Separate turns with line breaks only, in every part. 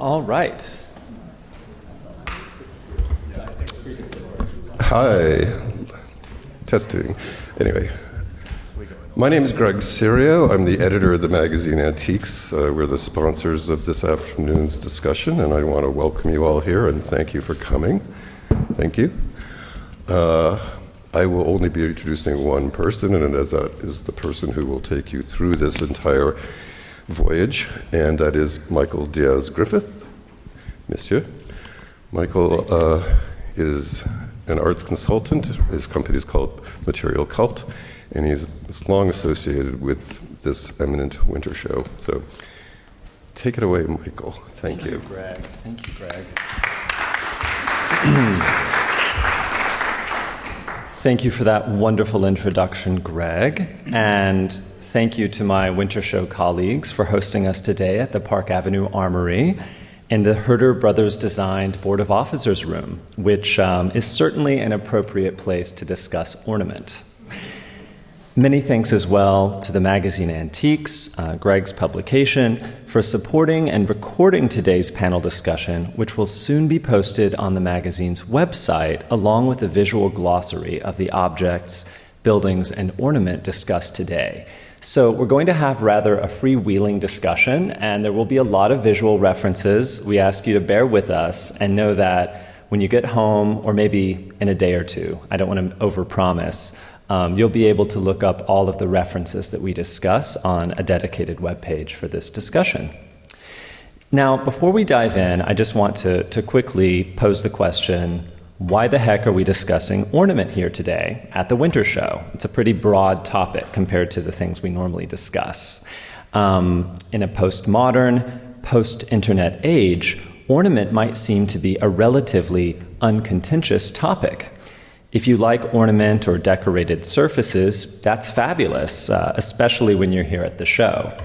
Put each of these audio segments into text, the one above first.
All right.
Hi. Testing. Anyway, my name is Greg Serio. I'm the editor of the magazine Antiques. We're the sponsors of this afternoon's discussion, and I want to welcome you all here and thank you for coming. Thank you. I will only be introducing one person, and that is the person who will take you through this entire voyage, and that is Michael Diaz-Griffith. Monsieur. Michael is an arts consultant. His company is called Material Cult, and he's long associated with this eminent winter show. So take it away, Michael. Thank you.
Greg. Thank you, Greg. Thank you for that wonderful introduction, Greg. And thank you to my winter show colleagues for hosting us today at the Park Avenue Armory in the Herder Brothers designed Board of Officers room, which is certainly an appropriate place to discuss ornament. Many thanks as well to the magazine Antiques, Greg's publication, for supporting and recording today's panel discussion, which will soon be posted on the magazine's website, along with a visual glossary of the objects, buildings, and ornament discussed today. So we're going to have rather a freewheeling discussion, and there will be a lot of visual references. We ask you to bear with us and know that when you get home, or maybe in a day or two, I don't want to overpromise, you'll be able to look up all of the references that we discuss on a dedicated webpage for this discussion. Now, before we dive in, I just want to quickly pose the question, why the heck are we discussing ornament here today at the Winter Show? It's a pretty broad topic compared to the things we normally discuss. In a postmodern, post-internet age, ornament might seem to be a relatively uncontentious topic. If you like ornament or decorated surfaces, that's fabulous, especially when you're here at the show.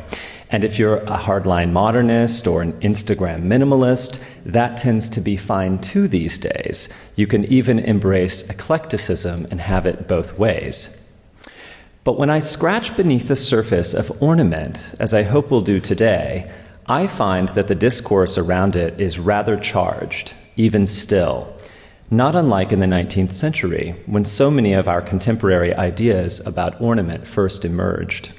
And if you're a hardline modernist or an Instagram minimalist, that tends to be fine too these days. You can even embrace eclecticism and have it both ways. But when I scratch beneath the surface of ornament, as I hope we'll do today, I find that the discourse around it is rather charged, even still. Not unlike in the 19th century, when so many of our contemporary ideas about ornament first emerged.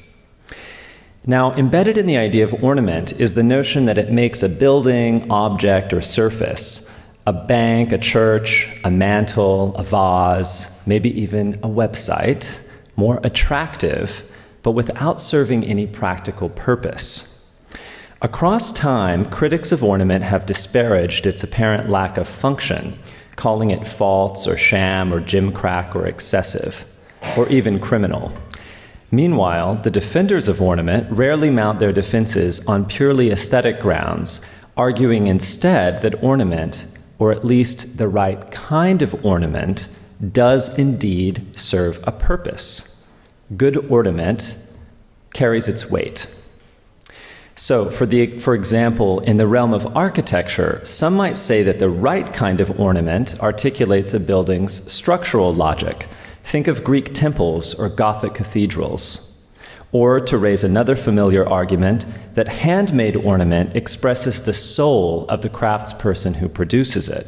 Now, embedded in the idea of ornament is the notion that it makes a building, object, or surface, a bank, a church, a mantle, a vase, maybe even a website, more attractive, but without serving any practical purpose. Across time, critics of ornament have disparaged its apparent lack of function, calling it false or sham or gimcrack or excessive, or even criminal. Meanwhile, the defenders of ornament rarely mount their defenses on purely aesthetic grounds, arguing instead that ornament, or at least the right kind of ornament, does indeed serve a purpose. Good ornament carries its weight. So, for example, in the realm of architecture, some might say that the right kind of ornament articulates a building's structural logic. Think of Greek temples or Gothic cathedrals. Or, to raise another familiar argument, that handmade ornament expresses the soul of the craftsperson who produces it.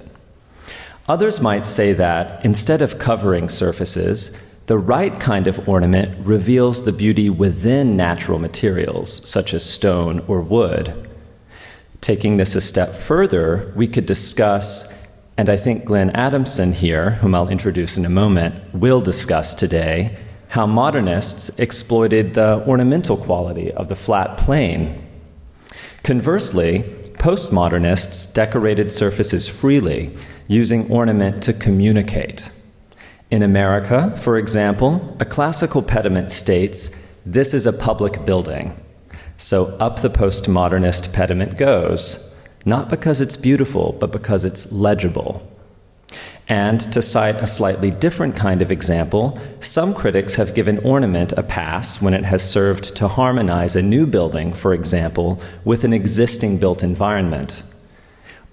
Others might say that, instead of covering surfaces, the right kind of ornament reveals the beauty within natural materials, such as stone or wood. Taking this a step further, we could discuss, and I think Glenn Adamson here, whom I'll introduce in a moment, will discuss today, how modernists exploited the ornamental quality of the flat plane. Conversely, postmodernists decorated surfaces freely, using ornament to communicate. In America, for example, a classical pediment states, "This is a public building." So up the postmodernist pediment goes, not because it's beautiful, but because it's legible. And to cite a slightly different kind of example, some critics have given ornament a pass when it has served to harmonize a new building, for example, with an existing built environment.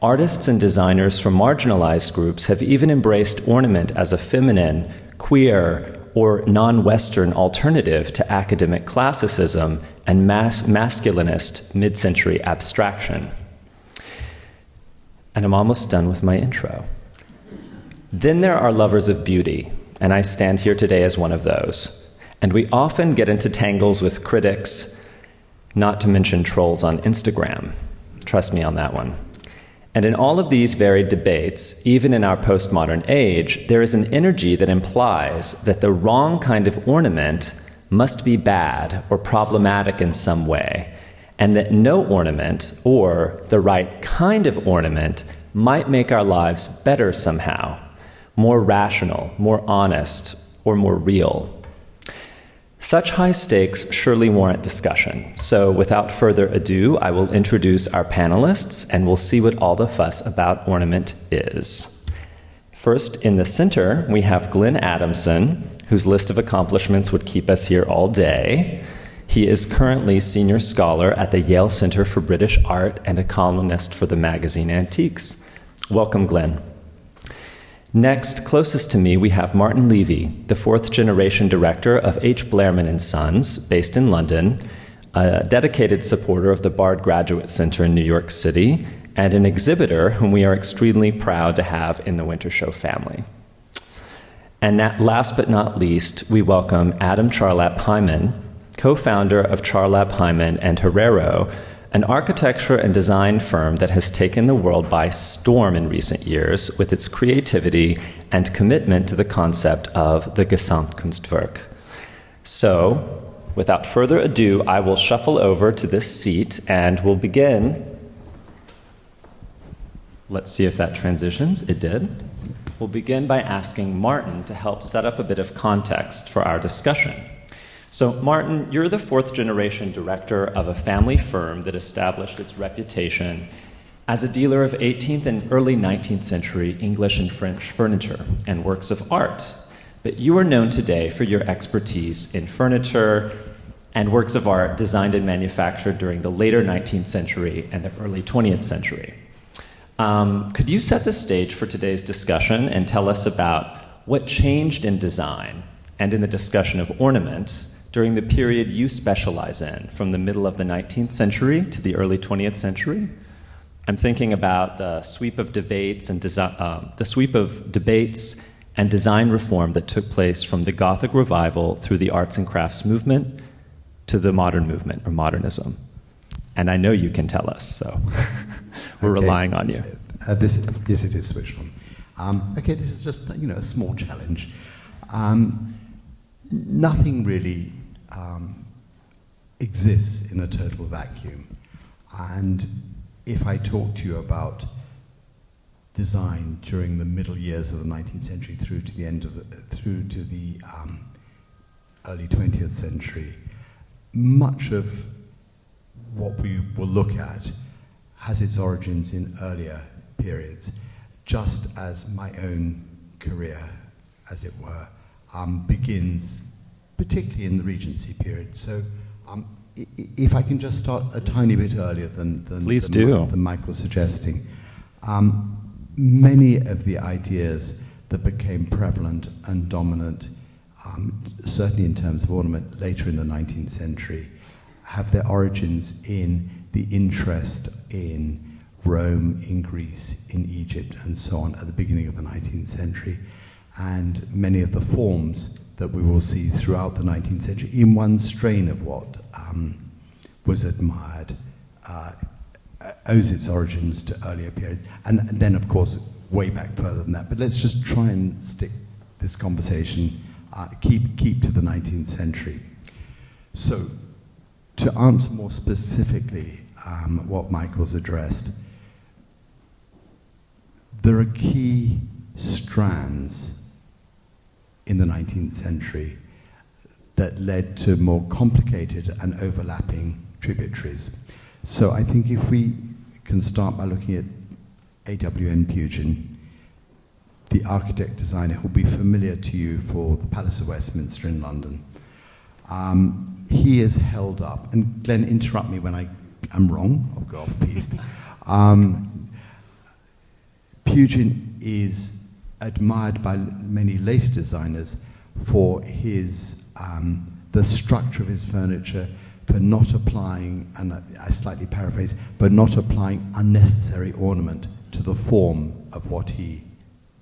Artists and designers from marginalized groups have even embraced ornament as a feminine, queer, or non-Western alternative to academic classicism and masculinist mid-century abstraction. And I'm almost done with my intro. Then there are lovers of beauty, and I stand here today as one of those. And we often get into tangles with critics, not to mention trolls on Instagram. Trust me on that one. And in all of these varied debates, even in our postmodern age, there is an energy that implies that the wrong kind of ornament must be bad or problematic in some way, and that no ornament, or the right kind of ornament, might make our lives better somehow, more rational, more honest, or more real. Such high stakes surely warrant discussion. So without further ado, I will introduce our panelists, and we'll see what all the fuss about ornament is. First, in the center, we have Glenn Adamson, whose list of accomplishments would keep us here all day. He is currently senior scholar at the Yale Center for British Art and a columnist for the magazine Antiques. Welcome, Glenn. Next, closest to me, we have Martin Levy, the fourth-generation director of H. Blairman & Sons, based in London, a dedicated supporter of the Bard Graduate Center in New York City, and an exhibitor whom we are extremely proud to have in the Winter Show family. And last but not least, we welcome Adam Charlap Hyman, co-founder of Charlap Hyman and Herrero, an architecture and design firm that has taken the world by storm in recent years with its creativity and commitment to the concept of the Gesamtkunstwerk. So, without further ado, I will shuffle over to this seat and we'll begin. Let's see if that transitions. It did. We'll begin by asking Martin to help set up a bit of context for our discussion. So, Martin, you're the fourth-generation director of a family firm that established its reputation as a dealer of 18th and early 19th century English and French furniture and works of art. But you are known today for your expertise in furniture and works of art designed and manufactured during the later 19th century and the early 20th century. Could you set the stage for today's discussion and tell us about what changed in design and in the discussion of ornament during the period you specialize in, from the middle of the 19th century to the early 20th century? I'm thinking about the sweep of debates and design reform that took place from the Gothic revival through the arts and crafts movement to the modern movement, or modernism. And I know you can tell us, so we're relying on you.
Yes, it is switched on. Okay, this is just a small challenge. Nothing really exists in a total vacuum, and if I talk to you about design during the middle years of the 19th century through to the early 20th century, much of what we will look at has its origins in earlier periods, just as my own career, as it were, begins particularly in the Regency period. So if I can just start a tiny bit earlier than Mike was suggesting, many of the ideas that became prevalent and dominant, certainly in terms of ornament later in the 19th century, have their origins in the interest in Rome, in Greece, in Egypt, and so on at the beginning of the 19th century. And many of the forms that we will see throughout the 19th century, in one strain of what was admired, owes its origins to earlier periods. And then, of course, way back further than that. But let's just try and stick this conversation, keep to the 19th century. So, to answer more specifically what Michael's addressed, there are key strands in the 19th century that led to more complicated and overlapping tributaries. So I think if we can start by looking at A.W.N. Pugin, the architect designer who will be familiar to you for the Palace of Westminster in London. He is held up, and Glenn, interrupt me when I am wrong, I'll go off piste. Pugin is admired by many later designers for his the structure of his furniture, for not applying, and I slightly paraphrase, but not applying unnecessary ornament to the form of what he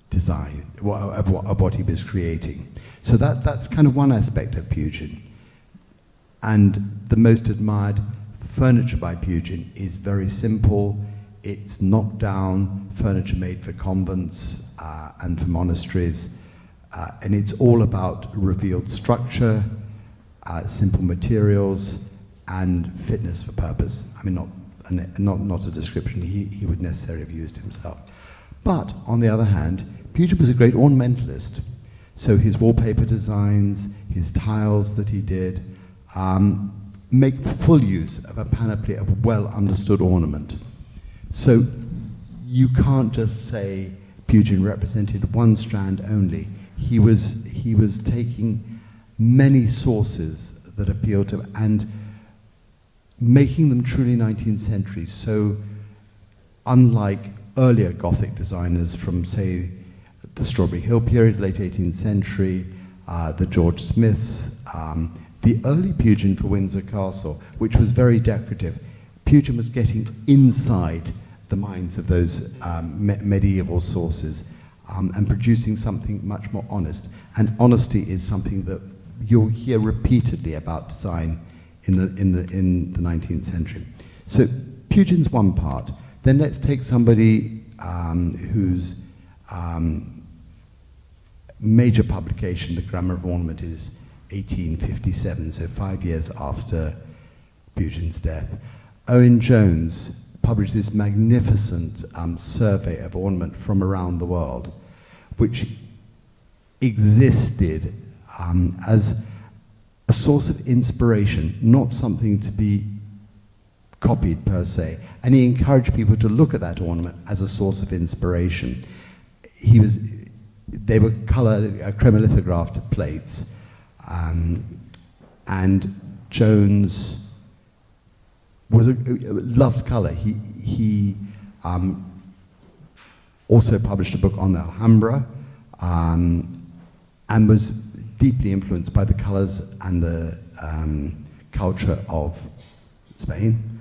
designed, of what he was creating. So that's kind of one aspect of Pugin. And the most admired furniture by Pugin is very simple. It's knocked down furniture made for convents and for monasteries. And it's all about revealed structure, simple materials, and fitness for purpose. I mean, not a description he would necessarily have used himself. But, on the other hand, Pugin was a great ornamentalist. So his wallpaper designs, his tiles that he did, make full use of a panoply of well-understood ornament. So you can't just say Pugin represented one strand only. He was taking many sources that appealed to him and making them truly 19th century. So unlike earlier Gothic designers from, say, the Strawberry Hill period, late 18th century, the George Smiths, the early Pugin for Windsor Castle, which was very decorative, Pugin was getting inside the minds of those medieval sources and producing something much more honest. And honesty is something that you'll hear repeatedly about design in the 19th century. So Pugin's one part. Then let's take somebody whose major publication, The Grammar of Ornament, is 1857, so 5 years after Pugin's death. Owen Jones published this magnificent survey of ornament from around the world, which existed as a source of inspiration, not something to be copied per se. And he encouraged people to look at that ornament as a source of inspiration. They were colored, chromolithographed plates, and Jones loved color. He also published a book on the Alhambra, and was deeply influenced by the colors and the culture of Spain,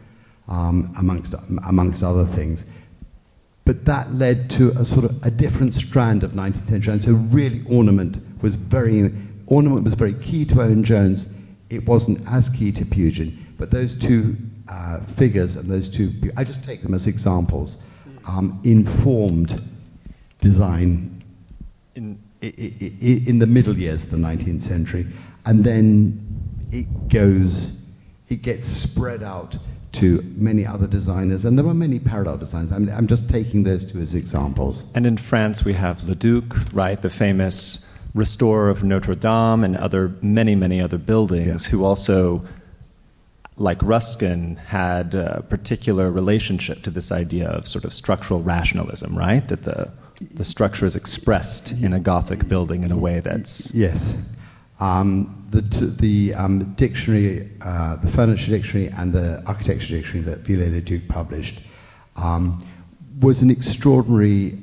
amongst other things. But that led to a sort of a different strand of 19th century, and so really ornament was very key to Owen Jones. It wasn't as key to Pugin, but those two figures and those two, I just take them as examples, informed design in the middle years of the 19th century, and then it gets spread out to many other designers, and there were many parallel designs. I'm just taking those two as examples.
And in France, we have Le Duc, right, the famous restorer of Notre Dame, and many other buildings, who also, like Ruskin, had a particular relationship to this idea of sort of structural rationalism, right? That the structure is expressed in a Gothic building in a way that's...
Yes. The dictionary, the furniture dictionary and the architecture dictionary that Viollet-le-Duc published was an extraordinary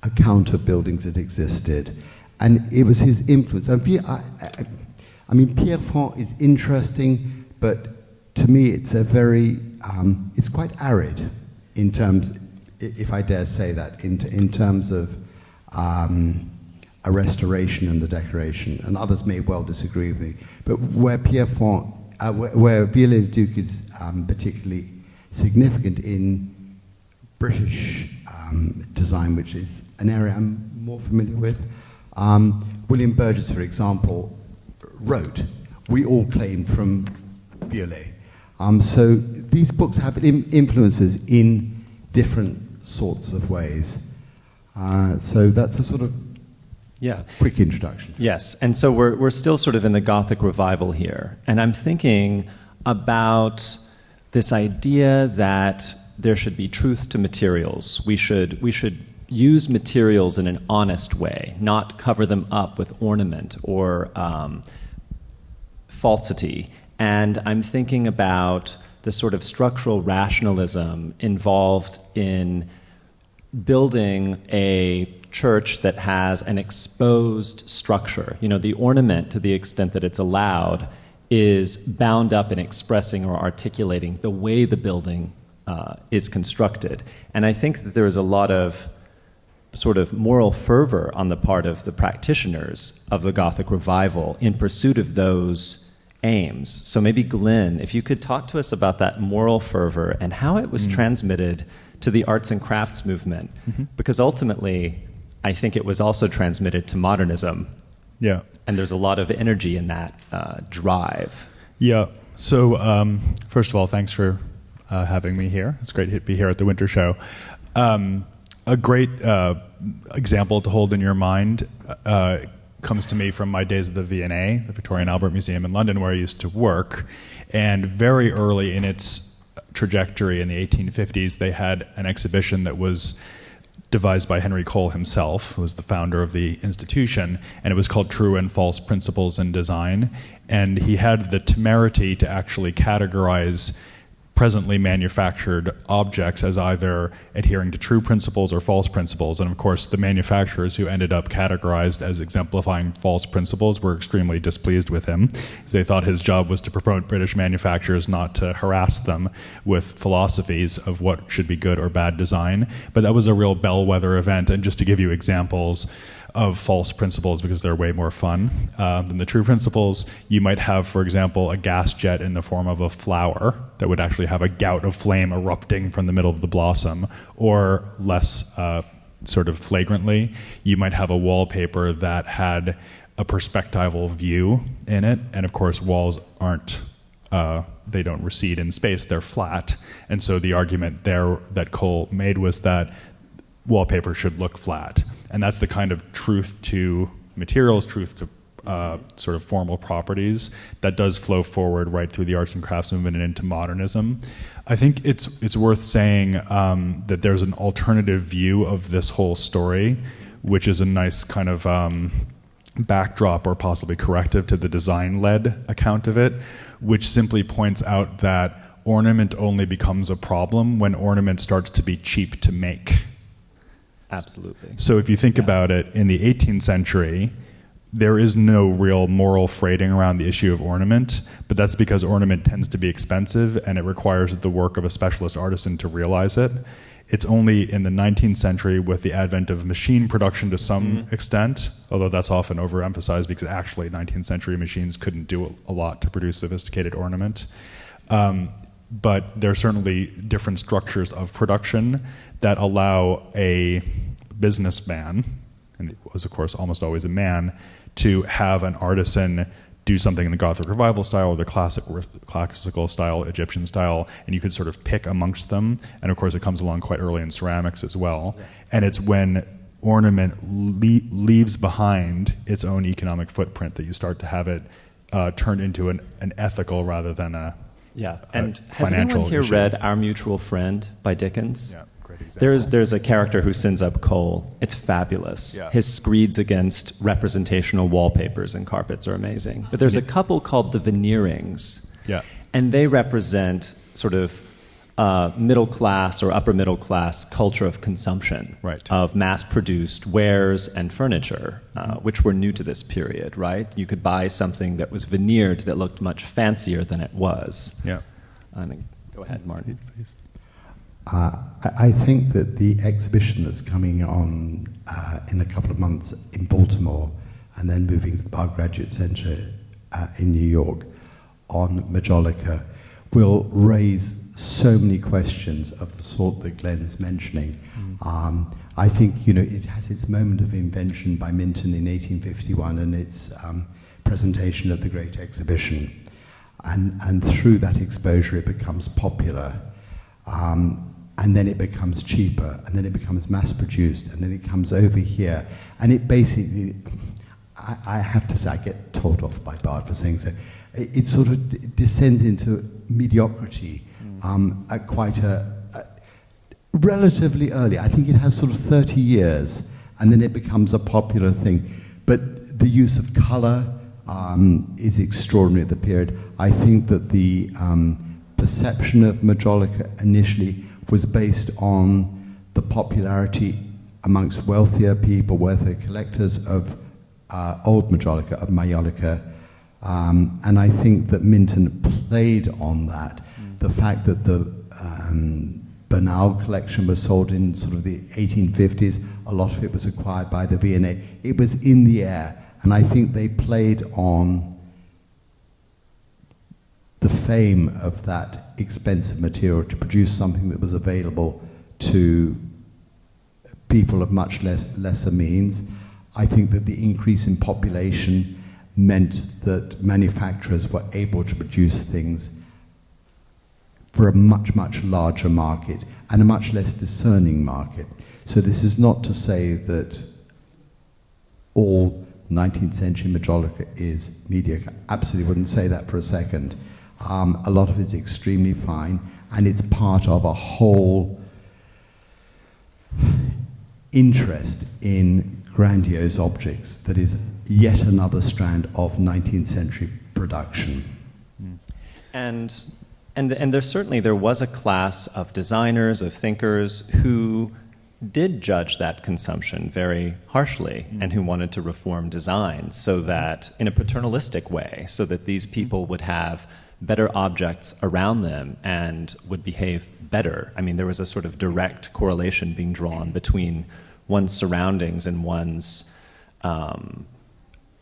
account of buildings that existed. And it was his influence. I mean, Pierrefonds is interesting, but to me it's it's quite arid in terms, if I dare say that, in terms of a restoration and the decoration, and others may well disagree with me. But where Pierrefonds, where Viollet-le-Duc is particularly significant in British design, which is an area I'm more familiar with, William Burgess, for example, wrote, "We all claim from Viollet." So these books have influences in different sorts of ways. So that's a sort of quick introduction.
Yes, and so we're still sort of in the Gothic revival here, and I'm thinking about this idea that there should be truth to materials. We should use materials in an honest way, not cover them up with ornament or falsity. And I'm thinking about the sort of structural rationalism involved in building a church that has an exposed structure. You know, the ornament, to the extent that it's allowed, is bound up in expressing or articulating the way the building is constructed. And I think that there is a lot of sort of moral fervor on the part of the practitioners of the Gothic revival in pursuit of those aims. So maybe Glenn, if you could talk to us about that moral fervor and how it was transmitted to the arts and crafts movement, because ultimately I think it was also transmitted to modernism.
Yeah.
And there's a lot of energy in that drive.
Yeah. So first of all, thanks for having me here. It's great to be here at the Winter Show. A great example to hold in your mind comes to me from my days at the V&A, the Victorian Albert Museum in London, where I used to work. And very early in its trajectory in the 1850s, they had an exhibition that was devised by Henry Cole himself, who was the founder of the institution, and it was called True and False Principles in Design. And he had the temerity to actually categorize presently manufactured objects as either adhering to true principles or false principles. And of course, the manufacturers who ended up categorized as exemplifying false principles were extremely displeased with him, because they thought his job was to promote British manufacturers, not to harass them with philosophies of what should be good or bad design. But that was a real bellwether event. And just to give you examples of false principles, because they're way more fun than the true principles, you might have, for example, a gas jet in the form of a flower that would actually have a gout of flame erupting from the middle of the blossom, or less sort of flagrantly, you might have a wallpaper that had a perspectival view in it, and of course walls aren't they don't recede in space, they're flat. And so the argument there that Cole made was that wallpaper should look flat. And that's the kind of truth to materials, truth to sort of formal properties that does flow forward right through the arts and crafts movement and into modernism. I think it's worth saying that there's an alternative view of this whole story, which is a nice kind of backdrop or possibly corrective to the design-led account of it, which simply points out that ornament only becomes a problem when ornament starts to be cheap to make.
Absolutely.
So if you think about it, in the 18th century, there is no real moral freighting around the issue of ornament, but that's because ornament tends to be expensive and it requires the work of a specialist artisan to realize it. It's only in the 19th century, with the advent of machine production to some extent, although that's often overemphasized because actually 19th century machines couldn't do a lot to produce sophisticated ornament. But there are certainly different structures of production that allow a businessman, and it was of course almost always a man, to have an artisan do something in the Gothic Revival style or the classical style, Egyptian style, and you could sort of pick amongst them. And of course it comes along quite early in ceramics as well. Yeah. And it's when ornament leaves behind its own economic footprint that you start to have it turned into an ethical rather than a
and has anyone here read Our Mutual Friend by Dickens?
Yeah, great example.
There's a character who sends up coal. It's fabulous. Yeah. His screeds against representational wallpapers and carpets are amazing. But there's a couple called the Veneerings.
Yeah.
And they represent sort of middle class or upper middle class culture of consumption,
right,
of mass-produced wares and furniture, which were new to this period, right? You could buy something that was veneered that looked much fancier than it was.
Yeah.
Go ahead, Martin.
Please.
I think that the exhibition that's coming on in a couple of months in Baltimore and then moving to the Bard Graduate Center in New York on Majolica will raise so many questions of the sort that Glenn's mentioning. I think, it has its moment of invention by Minton in 1851 and its presentation at the Great Exhibition. And through that exposure it becomes popular. And then it becomes cheaper, and then it becomes mass-produced, and then it comes over here. And it basically, I have to say, I get told off by Bard for saying so, it sort of descends into mediocrity at quite a relatively early. I think it has sort of 30 years, and then it becomes a popular thing. But the use of colour is extraordinary at the period. I think that the perception of Majolica initially was based on the popularity amongst wealthier people, wealthier collectors of old Majolica, of Majolica. And I think that Minton played on that. The fact that the Bernal collection was sold in sort of the 1850s. A lot of it was acquired by the V&A. It was in the air, and I think they played on the fame of that expensive material to produce something that was available to people of much lesser means. I think that the increase in population meant that manufacturers were able to produce things for a much, much larger market and a much less discerning market. So this is not to say that all 19th century majolica is mediocre. Absolutely wouldn't say that for a second. A lot of it's extremely fine, and it's part of a whole interest in grandiose objects that is yet another strand of 19th century production.
And there was a class of designers, of thinkers who did judge that consumption very harshly and who wanted to reform design so that, in a paternalistic way, so that these people would have better objects around them and would behave better. I mean, there was a sort of direct correlation being drawn between one's surroundings and one's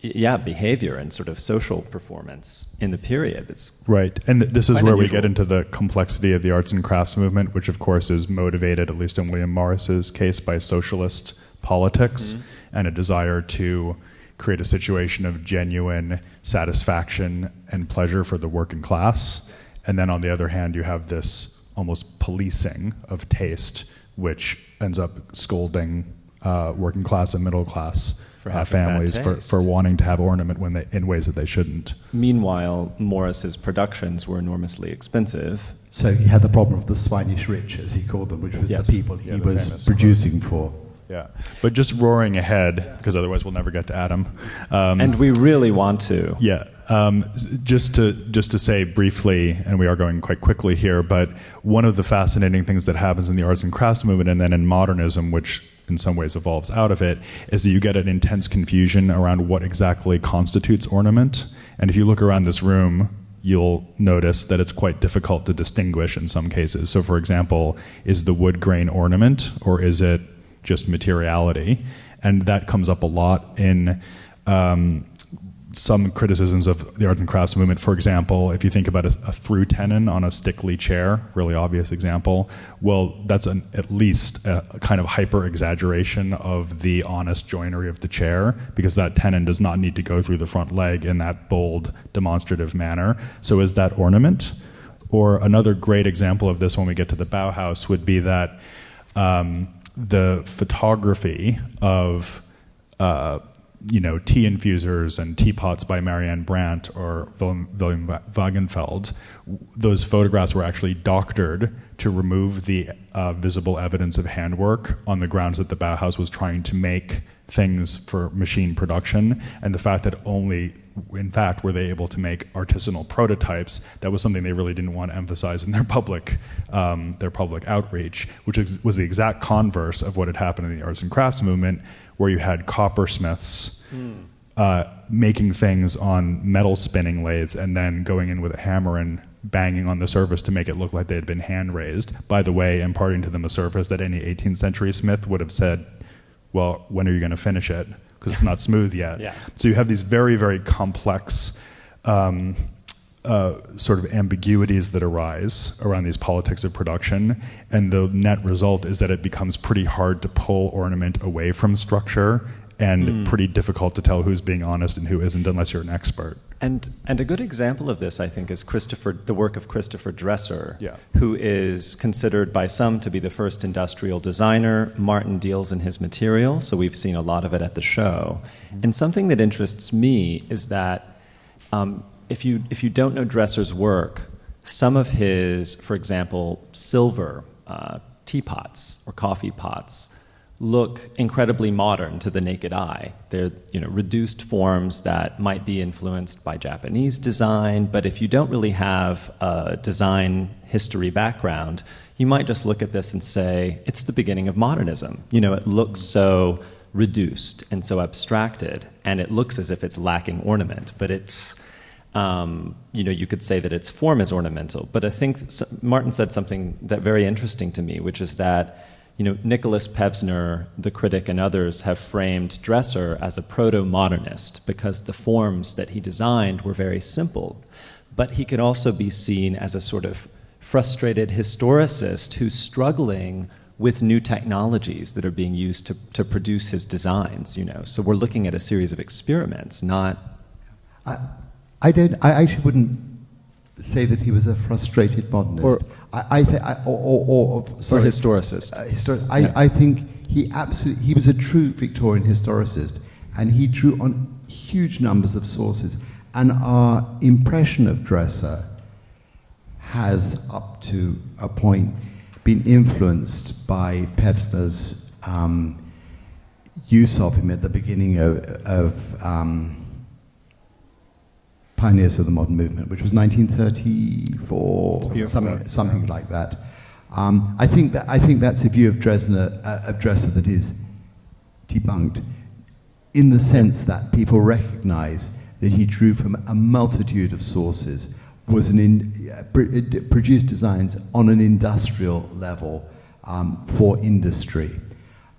behavior and sort of social performance in the period. It's
right, and this is
quite
where
unusual.
we get into the complexity of the arts and crafts movement, which of course is motivated, at least in William Morris's case, by socialist politics and a desire to create a situation of genuine satisfaction and pleasure for the working class. And then on the other hand, you have this almost policing of taste, which ends up scolding working class and middle class
For having
families
bad
for
taste.
wanting to have ornament when they, in ways that they shouldn't.
Meanwhile, Morris's productions were enormously expensive.
So he had the problem of the swinish rich, as he called them, which was
Yes.
the people he
Yeah, the
was
famous
producing for.
Yeah, but just roaring ahead, because otherwise we'll never get to Adam.
And we really want to.
Yeah, just to say briefly, and we are going quite quickly here, but one of the fascinating things that happens in the arts and crafts movement and then in modernism, which in some ways evolves out of it, is that you get an intense confusion around what exactly constitutes ornament. And if you look around this room, you'll notice that it's quite difficult to distinguish in some cases. So for example, is the wood grain ornament, or is it just materiality? And that comes up a lot in some criticisms of the art and crafts movement. For example, if you think about a through tenon on a stickly chair, really obvious example, well, that's at least a kind of hyper exaggeration of the honest joinery of the chair, because that tenon does not need to go through the front leg in that bold, demonstrative manner. So is that ornament? Or another great example of this when we get to the Bauhaus would be that the photography of tea infusers and teapots by Marianne Brandt or William Wagenfeld, those photographs were actually doctored to remove the visible evidence of handwork on the grounds that the Bauhaus was trying to make things for machine production, and the fact that only, in fact, were they able to make artisanal prototypes, that was something they really didn't want to emphasize in their public outreach, which was the exact converse of what had happened in the arts and crafts movement, where you had coppersmiths making things on metal spinning lathes and then going in with a hammer and banging on the surface to make it look like they had been hand raised, by the way, imparting to them a surface that any 18th century smith would have said, well, when are you going to finish it? Because it's not smooth yet.
Yeah.
So you have these very, very complex sort of ambiguities that arise around these politics of production, and the net result is that it becomes pretty hard to pull ornament away from structure and pretty difficult to tell who's being honest and who isn't unless you're an expert.
And a good example of this, I think, is the work of Christopher Dresser,
Yeah.
who is considered by some to be the first industrial designer. Martin deals in his material, so we've seen a lot of it at the show. And something that interests me is that if you don't know Dresser's work, some of his, for example, silver teapots or coffee pots look incredibly modern to the naked eye. They're reduced forms that might be influenced by Japanese design, but if you don't really have a design history background, you might just look at this and say, it's the beginning of modernism. It looks so reduced and so abstracted, and it looks as if it's lacking ornament, but it's you could say that its form is ornamental. But I think Martin said something that very interesting to me, which is that, Nicholas Pevsner, the critic, and others have framed Dresser as a proto-modernist because the forms that he designed were very simple. But he could also be seen as a sort of frustrated historicist who's struggling with new technologies that are being used to produce his designs, So we're looking at a series of experiments, not...
I actually wouldn't say that he was a frustrated modernist.
Or
historicist. I think he was a true Victorian historicist, and he drew on huge numbers of sources. And our impression of Dresser has, up to a point, been influenced by Pevsner's use of him at the beginning of Pioneers of the Modern Movement, which was 1934, something like that. I think that's a view of Dresser that is debunked, in the sense that people recognise that he drew from a multitude of sources, produced designs on an industrial level for industry.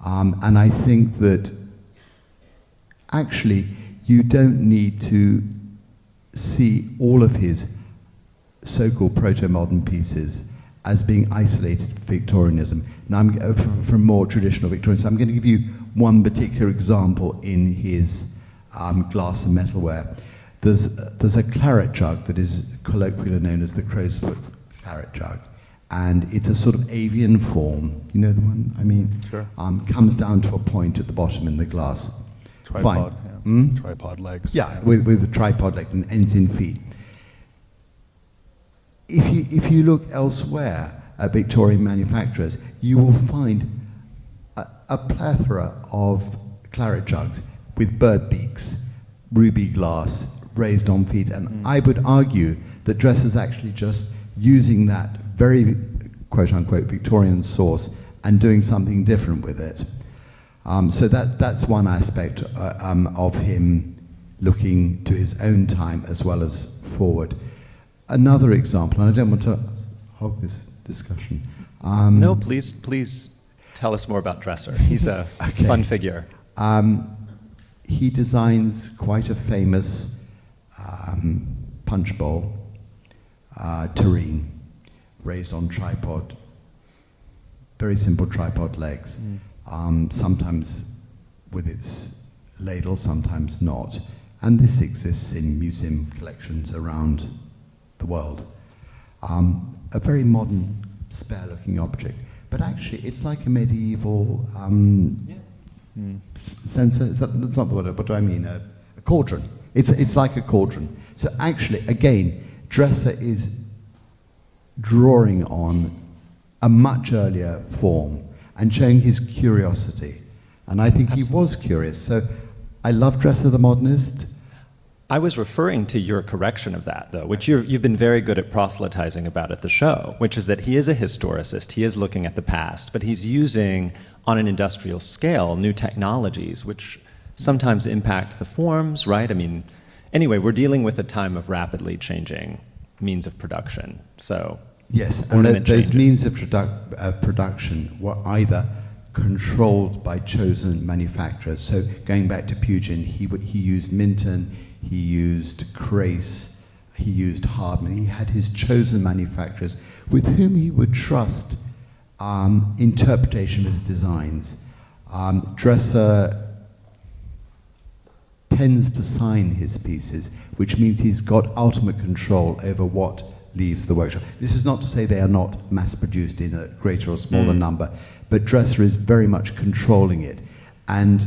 And I think that actually you don't need to see all of his so-called proto-modern pieces as being isolated Victorianism. Now, from more traditional Victorianism, I'm going to give you one particular example in his glass and metalware. There's a claret jug that is colloquially known as the crow's foot claret jug, and it's a sort of avian form. You know the one I mean?
Sure.
Comes down to a point at the bottom in the glass.
Tripod.
Fine.
Yeah. Tripod legs.
Yeah, with a tripod leg and ends in feet. If you look elsewhere at Victorian manufacturers, you will find a plethora of claret jugs with bird beaks, ruby glass, raised on feet, and I would argue that Dresser's actually just using that very quote-unquote Victorian source and doing something different with it. So that's one aspect of him looking to his own time as well as forward. Another example, and I don't want to hog this discussion.
No, please tell us more about Dresser. He's a fun figure.
He designs quite a famous punch bowl, tureen, raised on tripod, very simple tripod legs, sometimes with its ladle, sometimes not. And this exists in museum collections around the world. A very modern, spare-looking object, but actually it's like a medieval censer. That's not the word. What do I mean? A cauldron. It's like a cauldron. So actually, again, Dresser is drawing on a much earlier form and showing his curiosity. And I think Absolutely. He was curious. So I love Dresser the modernist.
I was referring to your correction of that, though, which you've been very good at proselytizing about at the show, which is that he is a historicist, he is looking at the past, but he's using, on an industrial scale, new technologies, which sometimes impact the forms, right? I mean, anyway, we're dealing with a time of rapidly changing means of production, so...
Yes, and those means of production were either controlled by chosen manufacturers. So going back to Pugin, he used Minton, he used Crace, he used Hardman. He had his chosen manufacturers with whom he would trust interpretation of his designs. Dresser tends to sign his pieces, which means he's got ultimate control over what leaves the workshop. This is not to say they are not mass-produced in a greater or smaller number, but Dresser is very much controlling it. And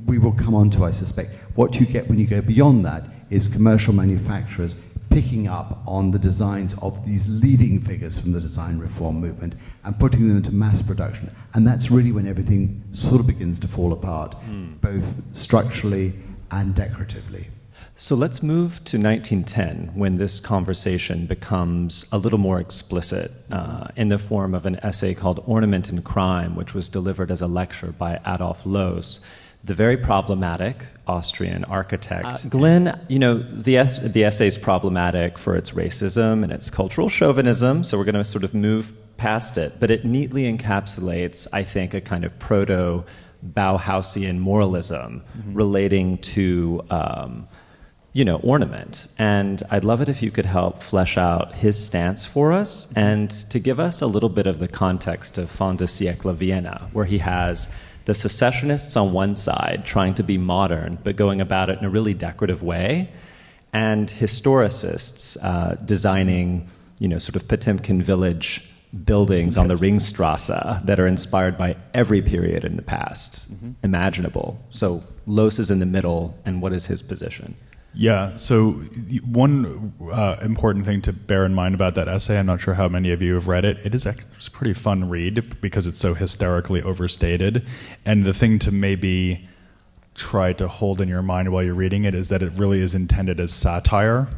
we will come on to, I suspect, what you get when you go beyond that is commercial manufacturers picking up on the designs of these leading figures from the design reform movement and putting them into mass production. And that's really when everything sort of begins to fall apart, both structurally and decoratively.
So let's move to 1910, when this conversation becomes a little more explicit in the form of an essay called Ornament and Crime, which was delivered as a lecture by Adolf Loos. the very problematic Austrian architect. Glenn, the essay is problematic for its racism and its cultural chauvinism, so we're going to sort of move past it, but it neatly encapsulates, I think, a kind of proto-Bauhausian moralism relating to ornament. And I'd love it if you could help flesh out his stance for us and to give us a little bit of the context of Fin de siècle Vienna, where he has the secessionists on one side trying to be modern, but going about it in a really decorative way, and historicists designing, sort of Potemkin village buildings on the Ringstrasse that are inspired by every period in the past imaginable. So Loos is in the middle, and what is his position?
Yeah, so one important thing to bear in mind about that essay, I'm not sure how many of you have read it, it's a pretty fun read because it's so hysterically overstated. And the thing to maybe try to hold in your mind while you're reading it is that it really is intended as satire.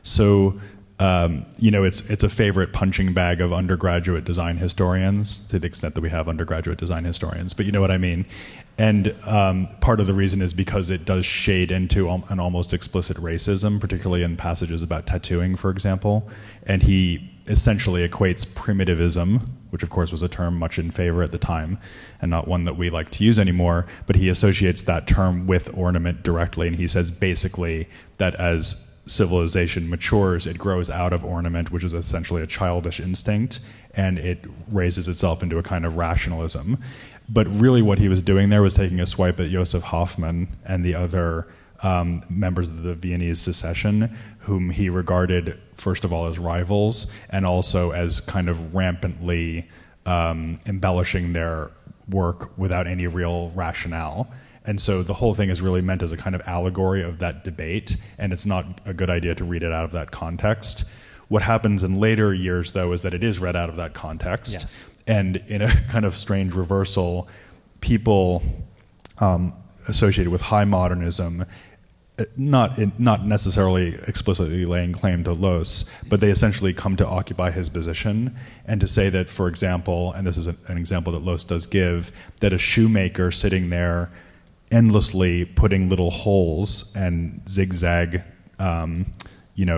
So, it's a favorite punching bag of undergraduate design historians, to the extent that we have undergraduate design historians, but you know what I mean. And part of the reason is because it does shade into an almost explicit racism, particularly in passages about tattooing, for example. And he essentially equates primitivism, which of course was a term much in favor at the time, and not one that we like to use anymore, but he associates that term with ornament directly, and he says basically that as civilization matures, it grows out of ornament, which is essentially a childish instinct, and it raises itself into a kind of rationalism. But really what he was doing there was taking a swipe at Joseph Hoffmann and the other members of the Viennese secession, whom he regarded, first of all, as rivals, and also as kind of rampantly embellishing their work without any real rationale. And so the whole thing is really meant as a kind of allegory of that debate, and it's not a good idea to read it out of that context. What happens in later years, though, is that it is read out of that context. Yes. And in a kind of strange reversal, people associated with high modernism, not necessarily explicitly laying claim to Loos, but they essentially come to occupy his position and to say that, for example, and this is an example that Loos does give, that a shoemaker sitting there endlessly putting little holes and zigzag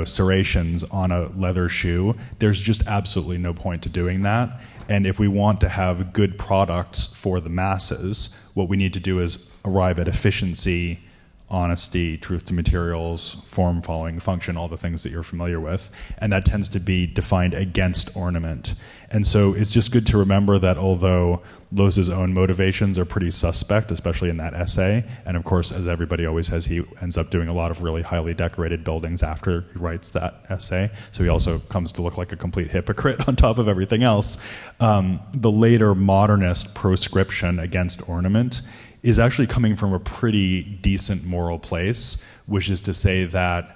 serrations on a leather shoe, there's just absolutely no point to doing that. And if we want to have good products for the masses, what we need to do is arrive at efficiency, honesty, truth to materials, form following function, all the things that you're familiar with. And that tends to be defined against ornament. And so it's just good to remember that although Loos's own motivations are pretty suspect, especially in that essay, and of course, as everybody always says, he ends up doing a lot of really highly decorated buildings after he writes that essay, so he also comes to look like a complete hypocrite on top of everything else. The later modernist proscription against ornament is actually coming from a pretty decent moral place, which is to say that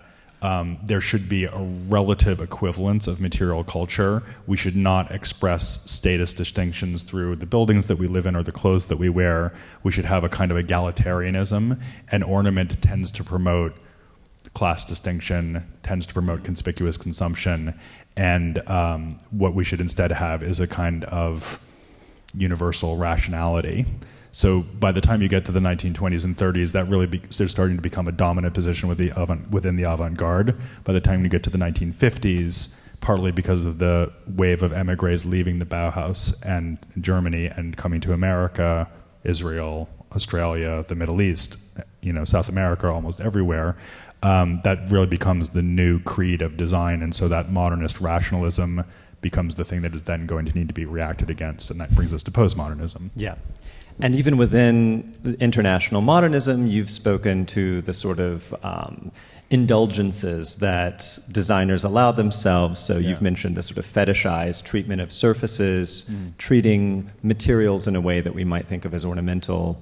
there should be a relative equivalence of material culture. We should not express status distinctions through the buildings that we live in or the clothes that we wear. We should have a kind of egalitarianism, and ornament tends to promote class distinction, tends to promote conspicuous consumption, and what we should instead have is a kind of universal rationality. So by the time you get to the 1920s and 30s, that really they're starting to become a dominant position within the avant-garde. By the time you get to the 1950s, partly because of the wave of emigres leaving the Bauhaus and Germany and coming to America, Israel, Australia, the Middle East, South America, almost everywhere, that really becomes the new creed of design. And so that modernist rationalism becomes the thing that is then going to need to be reacted against. And that brings us to postmodernism.
Yeah. And even within the international modernism, you've spoken to the sort of indulgences that designers allow themselves. So you've mentioned the sort of fetishized treatment of surfaces, treating materials in a way that we might think of as ornamental.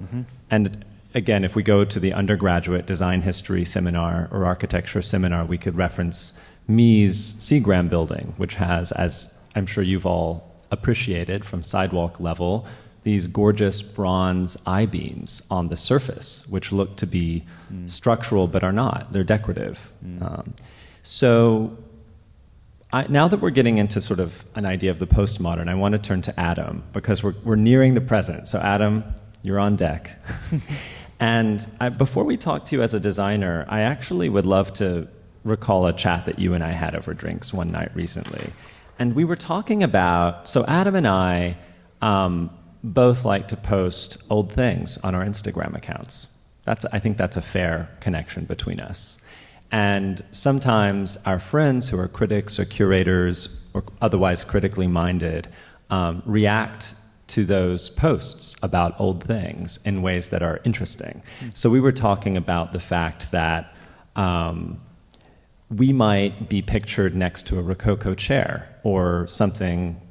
And again, if we go to the undergraduate design history seminar or architecture seminar, we could reference Mies' Seagram building, which has, as I'm sure you've all appreciated from sidewalk level, these gorgeous bronze I-beams on the surface, which look to be structural but are not. They're decorative. So now that we're getting into sort of an idea of the postmodern, I want to turn to Adam, because we're nearing the present. So Adam, you're on deck. And before we talk to you as a designer, I actually would love to recall a chat that you and I had over drinks one night recently. And we were talking about, so Adam and I both like to post old things on our Instagram accounts. I think that's a fair connection between us. And sometimes our friends who are critics or curators or otherwise critically minded react to those posts about old things in ways that are interesting. So we were talking about the fact that we might be pictured next to a rococo chair or something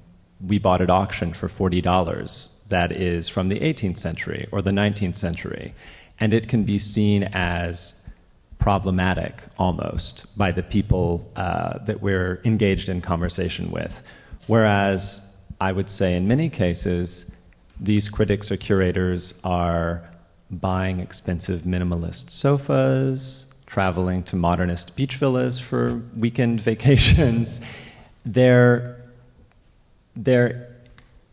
we bought at auction for $40 that is from the 18th century or the 19th century. And it can be seen as problematic almost by the people that we're engaged in conversation with. Whereas I would say in many cases, these critics or curators are buying expensive minimalist sofas, traveling to modernist beach villas for weekend vacations. They're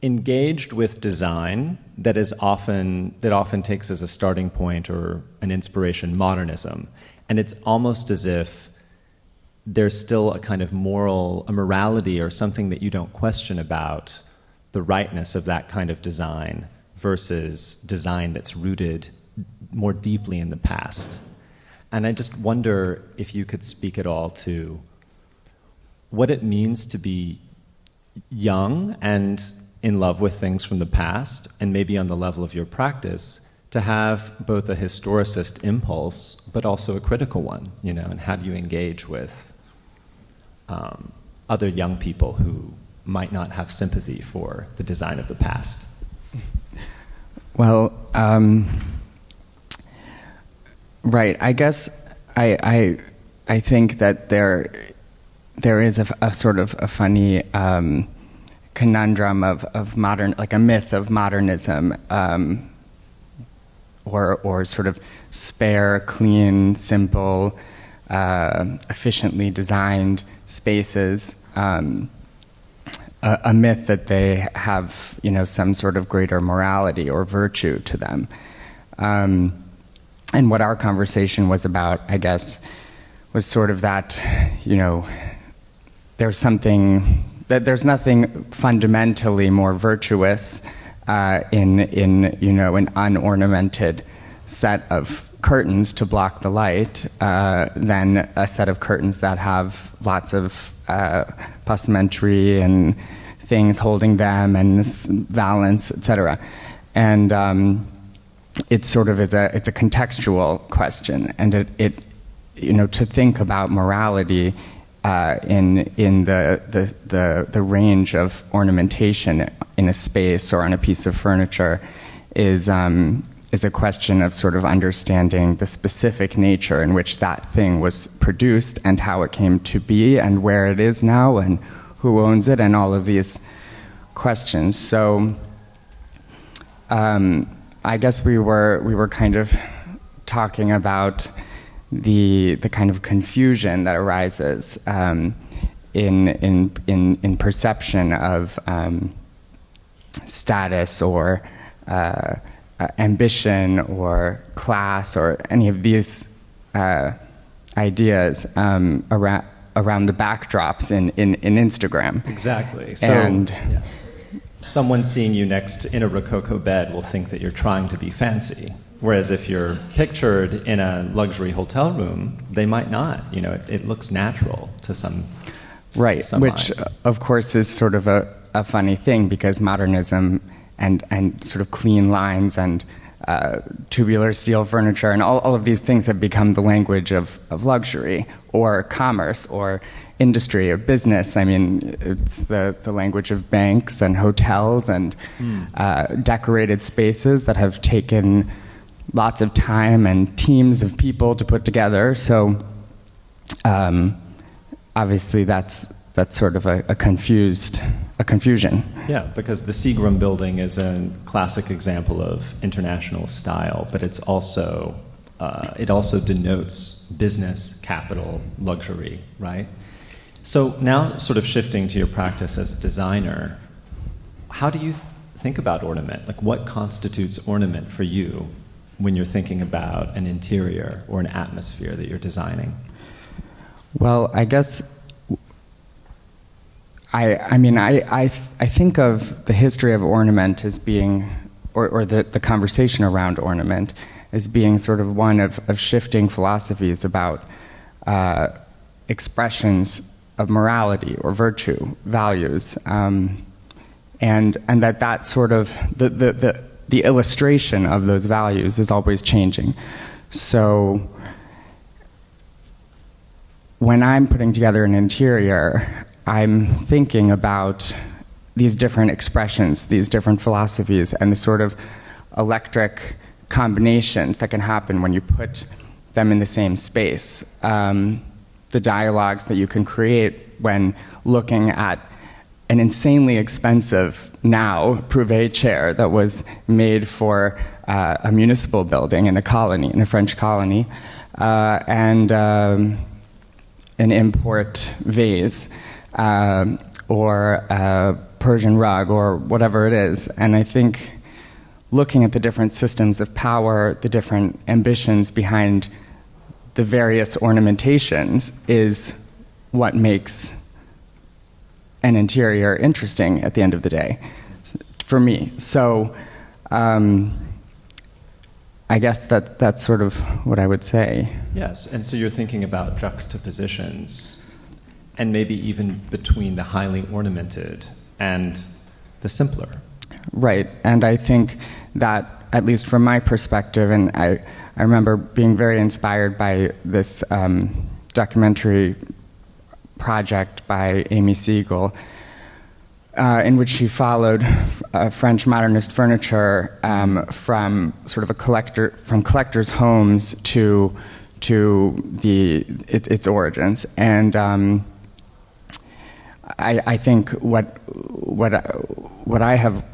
engaged with design that often takes as a starting point or an inspiration modernism. And it's almost as if there's still a kind of a morality or something that you don't question about the rightness of that kind of design versus design that's rooted more deeply in the past. And I just wonder if you could speak at all to what it means to be young and in love with things from the past, and maybe on the level of your practice, to have both a historicist impulse, but also a critical one, and how do you engage with other young people who might not have sympathy for the design of the past?
Well, right. I guess I think that there is a sort of a funny conundrum of modern, like a myth of modernism, or sort of spare, clean, simple, efficiently designed spaces. A myth that they have, some sort of greater morality or virtue to them. And what our conversation was about, I guess, was sort of that, there's nothing fundamentally more virtuous in an unornamented set of curtains to block the light than a set of curtains that have lots of passementerie and things holding them and valance, etc. And it sort of it's a contextual question, and it to think about morality in the range of ornamentation in a space or on a piece of furniture is a question of sort of understanding the specific nature in which that thing was produced and how it came to be and where it is now and who owns it and all of these questions. So I guess we were kind of talking about the kind of confusion that arises in perception of status or ambition or class or any of these ideas around the backdrops in Instagram.
Exactly. So,
and
someone seeing you in a rococo bed will think that you're trying to be fancy. Whereas if you're pictured in a luxury hotel room, they might not. It looks natural to some.
Right,
some
which
eyes.
Of course is sort of a funny thing because modernism and sort of clean lines and tubular steel furniture and all of these things have become the language of luxury or commerce or industry or business. I mean, it's the language of banks and hotels and decorated spaces that have taken lots of time and teams of people to put together. So obviously that's sort of a confusion.
Yeah, because the Seagram building is a classic example of international style, but it also denotes business, capital, luxury, right? So now sort of shifting to your practice as a designer, how do you think about ornament? Like what constitutes ornament for you when you're thinking about an interior or an atmosphere that you're designing?
Well, I guess I think of the history of ornament as being, or the conversation around ornament as being sort of one of shifting philosophies about expressions of morality or virtue, values, and that sort of the illustration of those values is always changing. So when I'm putting together an interior, I'm thinking about these different expressions, these different philosophies, and the sort of electric combinations that can happen when you put them in the same space. The dialogues that you can create when looking at an insanely expensive now Prouvé chair that was made for a municipal building in a colony, in a French colony, and an import vase, or a Persian rug, or whatever it is. And I think looking at the different systems of power, the different ambitions behind the various ornamentations is what makes an interior interesting at the end of the day, for me. So I guess that's sort of what I would say.
Yes, and so you're thinking about juxtapositions, and maybe even between the highly ornamented and the simpler.
Right, and I think that, at least from my perspective, and I remember being very inspired by this documentary project by Amy Siegel, in which she followed French modernist furniture from sort of from collectors' homes to its origins. And I think what I have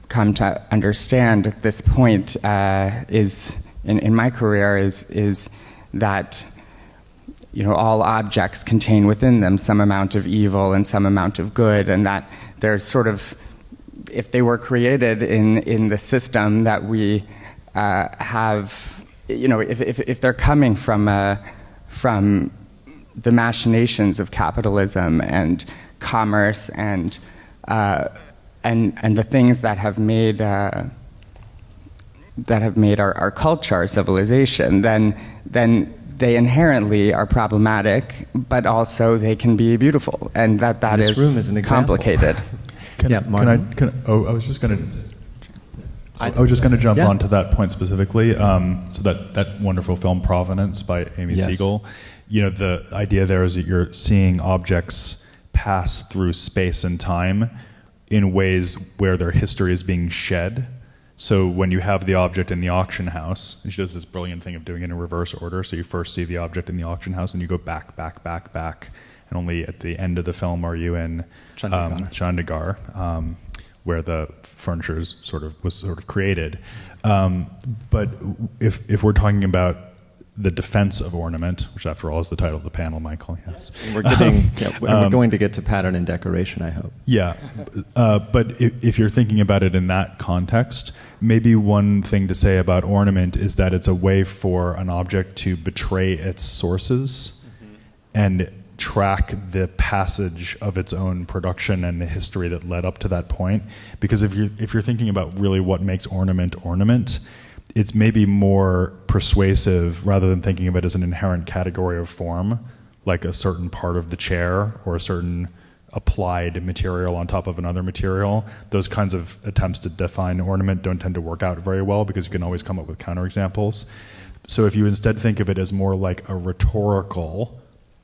come to understand at this point is in my career is that, you know, all objects contain within them some amount of evil and some amount of good, and that there's sort of, if they were created in the system that we have, you know, if they're coming from the machinations of capitalism and commerce and the things that have made our culture, our civilization, then they inherently are problematic, but also they can be beautiful, and that
This
is
room is an example.
complicated.
Yeah, Martin?
I was just going to jump
Yeah.
onto that point specifically. So that wonderful film Provenance by Amy
Yes.
Siegel, you know, the idea there is that you're seeing objects pass through space and time in ways where their history is being shed. So when you have the object in the auction house, and she does this brilliant thing of doing it in reverse order. So you first see the object in the auction house, and you go back, and only at the end of the film are you in Chandigarh, where the furniture was sort of created. But if we're talking about the defense of ornament, which after all is the title of the panel, Michael. Yes,
We're going to get to pattern and decoration, I hope.
Yeah, but if you're thinking about it in that context, maybe one thing to say about ornament is that it's a way for an object to betray its sources and track the passage of its own production and the history that led up to that point. Because if you're thinking about really what makes ornament, it's maybe more persuasive rather than thinking of it as an inherent category of form, like a certain part of the chair or a certain applied material on top of another material. Those kinds of attempts to define ornament don't tend to work out very well because you can always come up with counterexamples. So if you instead think of it as more like a rhetorical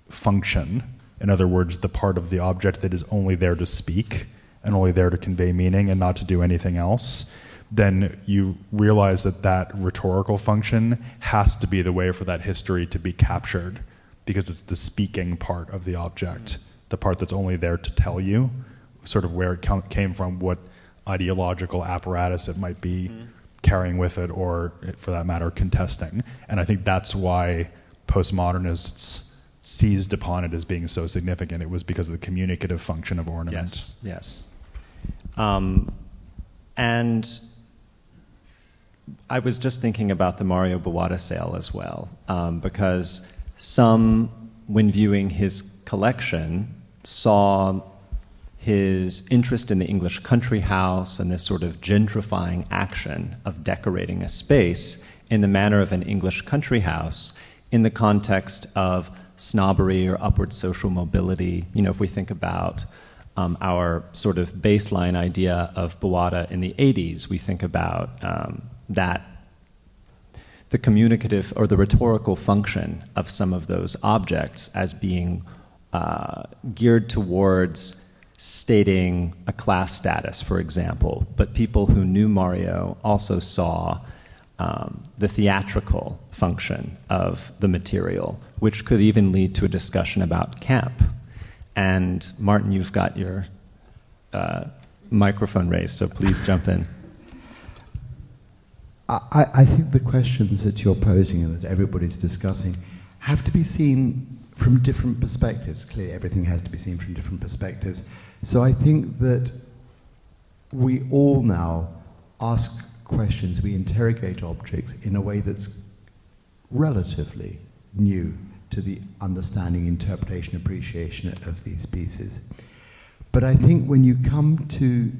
function, in other words, the part of the object that is only there to speak and only there to convey meaning and not to do anything else, then you realize that rhetorical function has to be the way for that history to be captured, because it's the speaking part of the object, the part that's only there to tell you sort of where it came from, what ideological apparatus it might be carrying with it, or for that matter, contesting. And I think that's why postmodernists seized upon it as being so significant. It was because of the communicative function of ornament.
Yes. And I was just thinking about the Mario Bawada sale as well, because some, when viewing his collection, saw his interest in the English country house and this sort of gentrifying action of decorating a space in the manner of an English country house in the context of snobbery or upward social mobility. You know, if we think about our sort of baseline idea of Bawada in the 80s, we think about that the communicative or the rhetorical function of some of those objects as being geared towards stating a class status, for example. But people who knew Mario also saw the theatrical function of the material, which could even lead to a discussion about camp. And Martin, you've got your microphone raised, so please jump in.
I think the questions that you're posing and that everybody's discussing have to be seen from different perspectives. Clearly, everything has to be seen from different perspectives. So I think that we all now ask questions, we interrogate objects in a way that's relatively new to the understanding, interpretation, appreciation of these pieces. But I think when you come to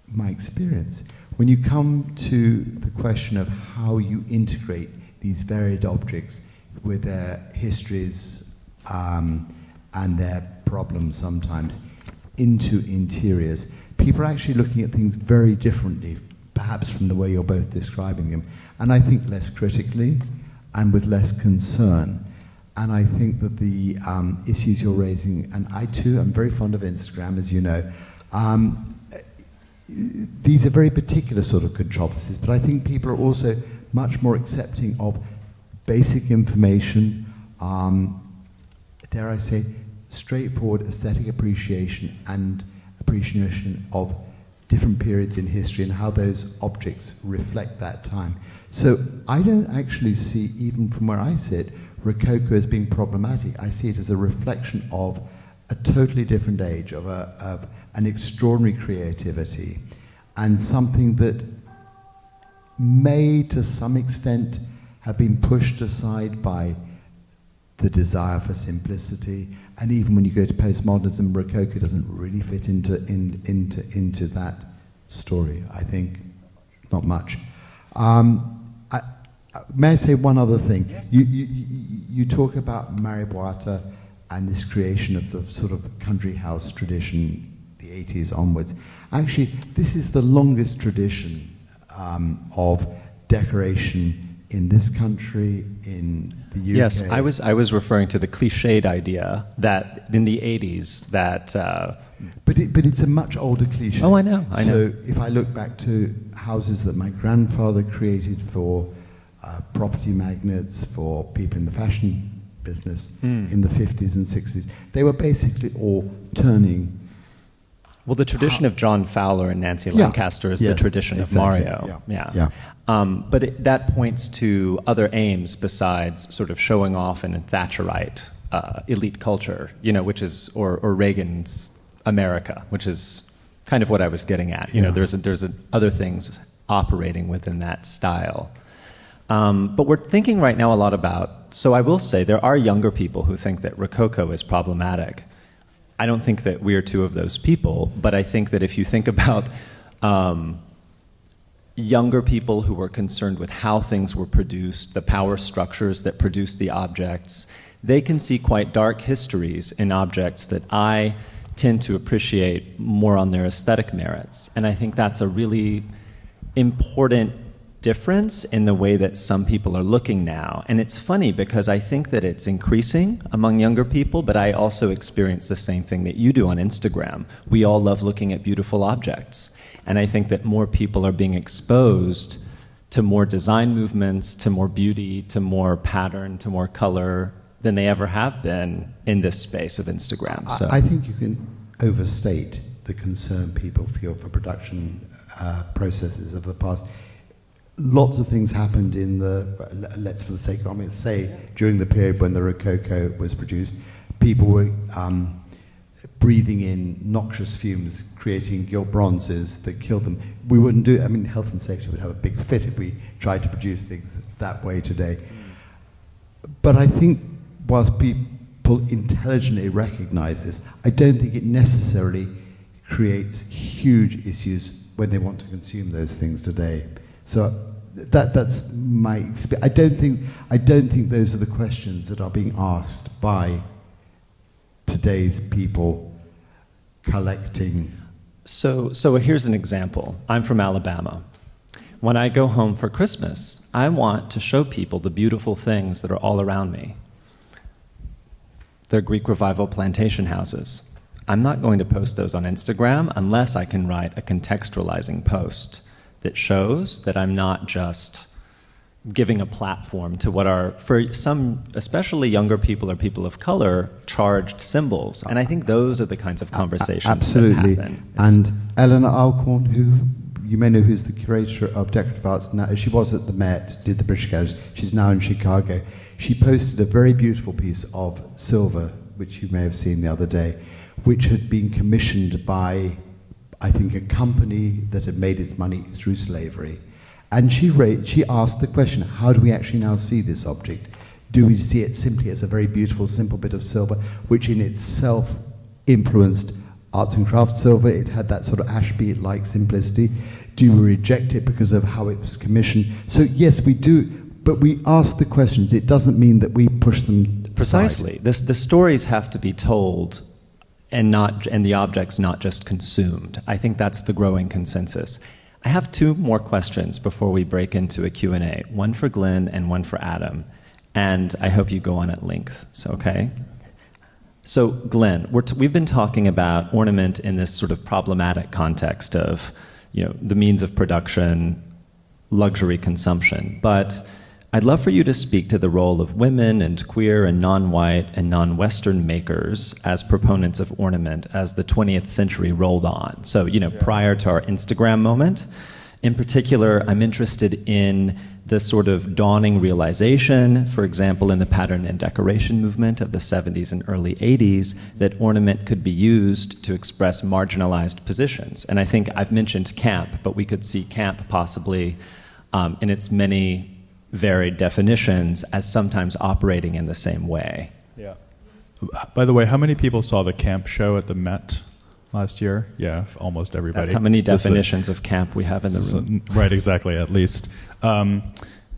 my experience, when you come to the question of how you integrate these varied objects with their histories and their problems sometimes into interiors, people are actually looking at things very differently, perhaps from the way you're both describing them. And I think less critically and with less concern. And I think that the issues you're raising, and I too am very fond of Instagram, as you know, these are very particular sort of controversies, but I think people are also much more accepting of basic information, dare I say, straightforward aesthetic appreciation and appreciation of different periods in history and how those objects reflect that time. So I don't actually see, even from where I sit, rococo as being problematic. I see it as a reflection of a totally different age, of an extraordinary creativity, and something that may, to some extent, have been pushed aside by the desire for simplicity. And even when you go to postmodernism, rococo doesn't really fit into that story, I think. Not much. May I say one other thing? Yes. You talk about Mario Bawada and this creation of the sort of country house tradition, the 80s onwards. Actually, this is the longest tradition of decoration in this country, in the UK.
Yes, I was referring to the cliched idea that in the 80s that...
But it's a much older cliche.
Oh, I know.
So if I look back to houses that my grandfather created for property magnates, for people in the fashion business in the 50s and 60s, they were basically all turning...
Well, the tradition of John Fowler and Nancy Lancaster is the tradition of Mario.
Yeah.
But that points to other aims besides sort of showing off in a Thatcherite elite culture, you know, which is, or Reagan's America, which is kind of what I was getting at. You know, there's other things operating within that style. But we're thinking right now a lot about, so I will say there are younger people who think that rococo is problematic. I don't think that we are two of those people, but I think that if you think about younger people who were concerned with how things were produced, the power structures that produced the objects, they can see quite dark histories in objects that I tend to appreciate more on their aesthetic merits. And I think that's a really important difference in the way that some people are looking now. And it's funny because I think that it's increasing among younger people, but I also experience the same thing that you do on Instagram. We all love looking at beautiful objects. And I think that more people are being exposed to more design movements, to more beauty, to more pattern, to more color than they ever have been in this space of Instagram. So
I think you can overstate the concern people feel for production processes of the past. Lots of things happened in the, let's for the sake of argument say, during the period when the rococo was produced. People were breathing in noxious fumes, creating gilt bronzes that kill them. We wouldn't do it. I mean, health and safety would have a big fit if we tried to produce things that way today. But I think whilst people intelligently recognize this, I don't think it necessarily creates huge issues when they want to consume those things today. So that's my experience. I don't think those are the questions that are being asked by today's people collecting.
So here's an example. I'm from Alabama. When I go home for Christmas, I want to show people the beautiful things that are all around me. They're Greek Revival plantation houses. I'm not going to post those on Instagram unless I can write a contextualizing post that shows that I'm not just giving a platform to what are, for some, especially younger people or people of color, charged symbols. And I think those are the kinds of conversations
absolutely.
that happen.
And Eleanor Alcorn, who you may know, who's the curator of decorative arts now, she was at the Met, did the British Galleries, she's now in Chicago. She posted a very beautiful piece of silver, which you may have seen the other day, which had been commissioned by, I think, a company that had made its money through slavery. And she asked the question, how do we actually now see this object? Do we see it simply as a very beautiful, simple bit of silver, which in itself influenced arts and crafts silver? It had that sort of Ashby-like simplicity. Do we reject it because of how it was commissioned? So yes, we do, but we ask the questions. It doesn't mean that we push them
Precisely. The stories have to be told and the objects not just consumed. I think that's the growing consensus. I have two more questions before we break into a Q&A, one for Glenn and one for Adam, and I hope you go on at length. So, okay? So, Glenn, we've been talking about ornament in this sort of problematic context of, the means of production, luxury consumption, but I'd love for you to speak to the role of women and queer and non-white and non-Western makers as proponents of ornament as the 20th century rolled on. So, prior to our Instagram moment, in particular, I'm interested in the sort of dawning realization, for example, in the pattern and decoration movement of the 70s and early 80s, that ornament could be used to express marginalized positions. And I think I've mentioned camp, but we could see camp possibly in its many varied definitions as sometimes operating in the same way.
Yeah. By the way, how many people saw the camp show at the Met last year? Yeah, almost everybody.
That's how many definitions of camp we have in the room.
Right, exactly, at least. I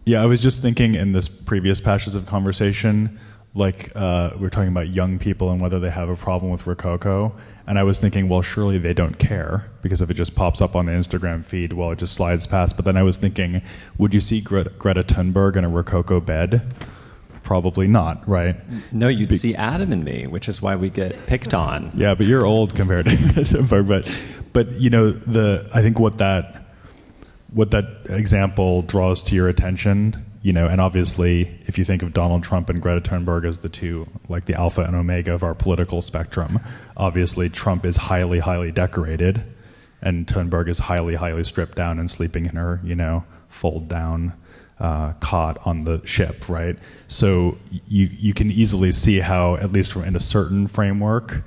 was just thinking in this previous passage of conversation, we're talking about young people and whether they have a problem with rococo. And I was thinking, well, surely they don't care, because if it just pops up on the Instagram feed, well, it just slides past. But then I was thinking, would you see Greta Thunberg in a rococo bed? Probably not, right?
No, you'd see Adam and me, which is why we get picked on.
Yeah, but you're old compared to Greta Thunberg. But I think what that example draws to your attention, and obviously, if you think of Donald Trump and Greta Thunberg as the two, like the alpha and omega of our political spectrum, obviously Trump is highly, highly decorated, and Thunberg is highly, highly stripped down and sleeping in her, fold down cot on the ship, right? So you can easily see how, at least in a certain framework,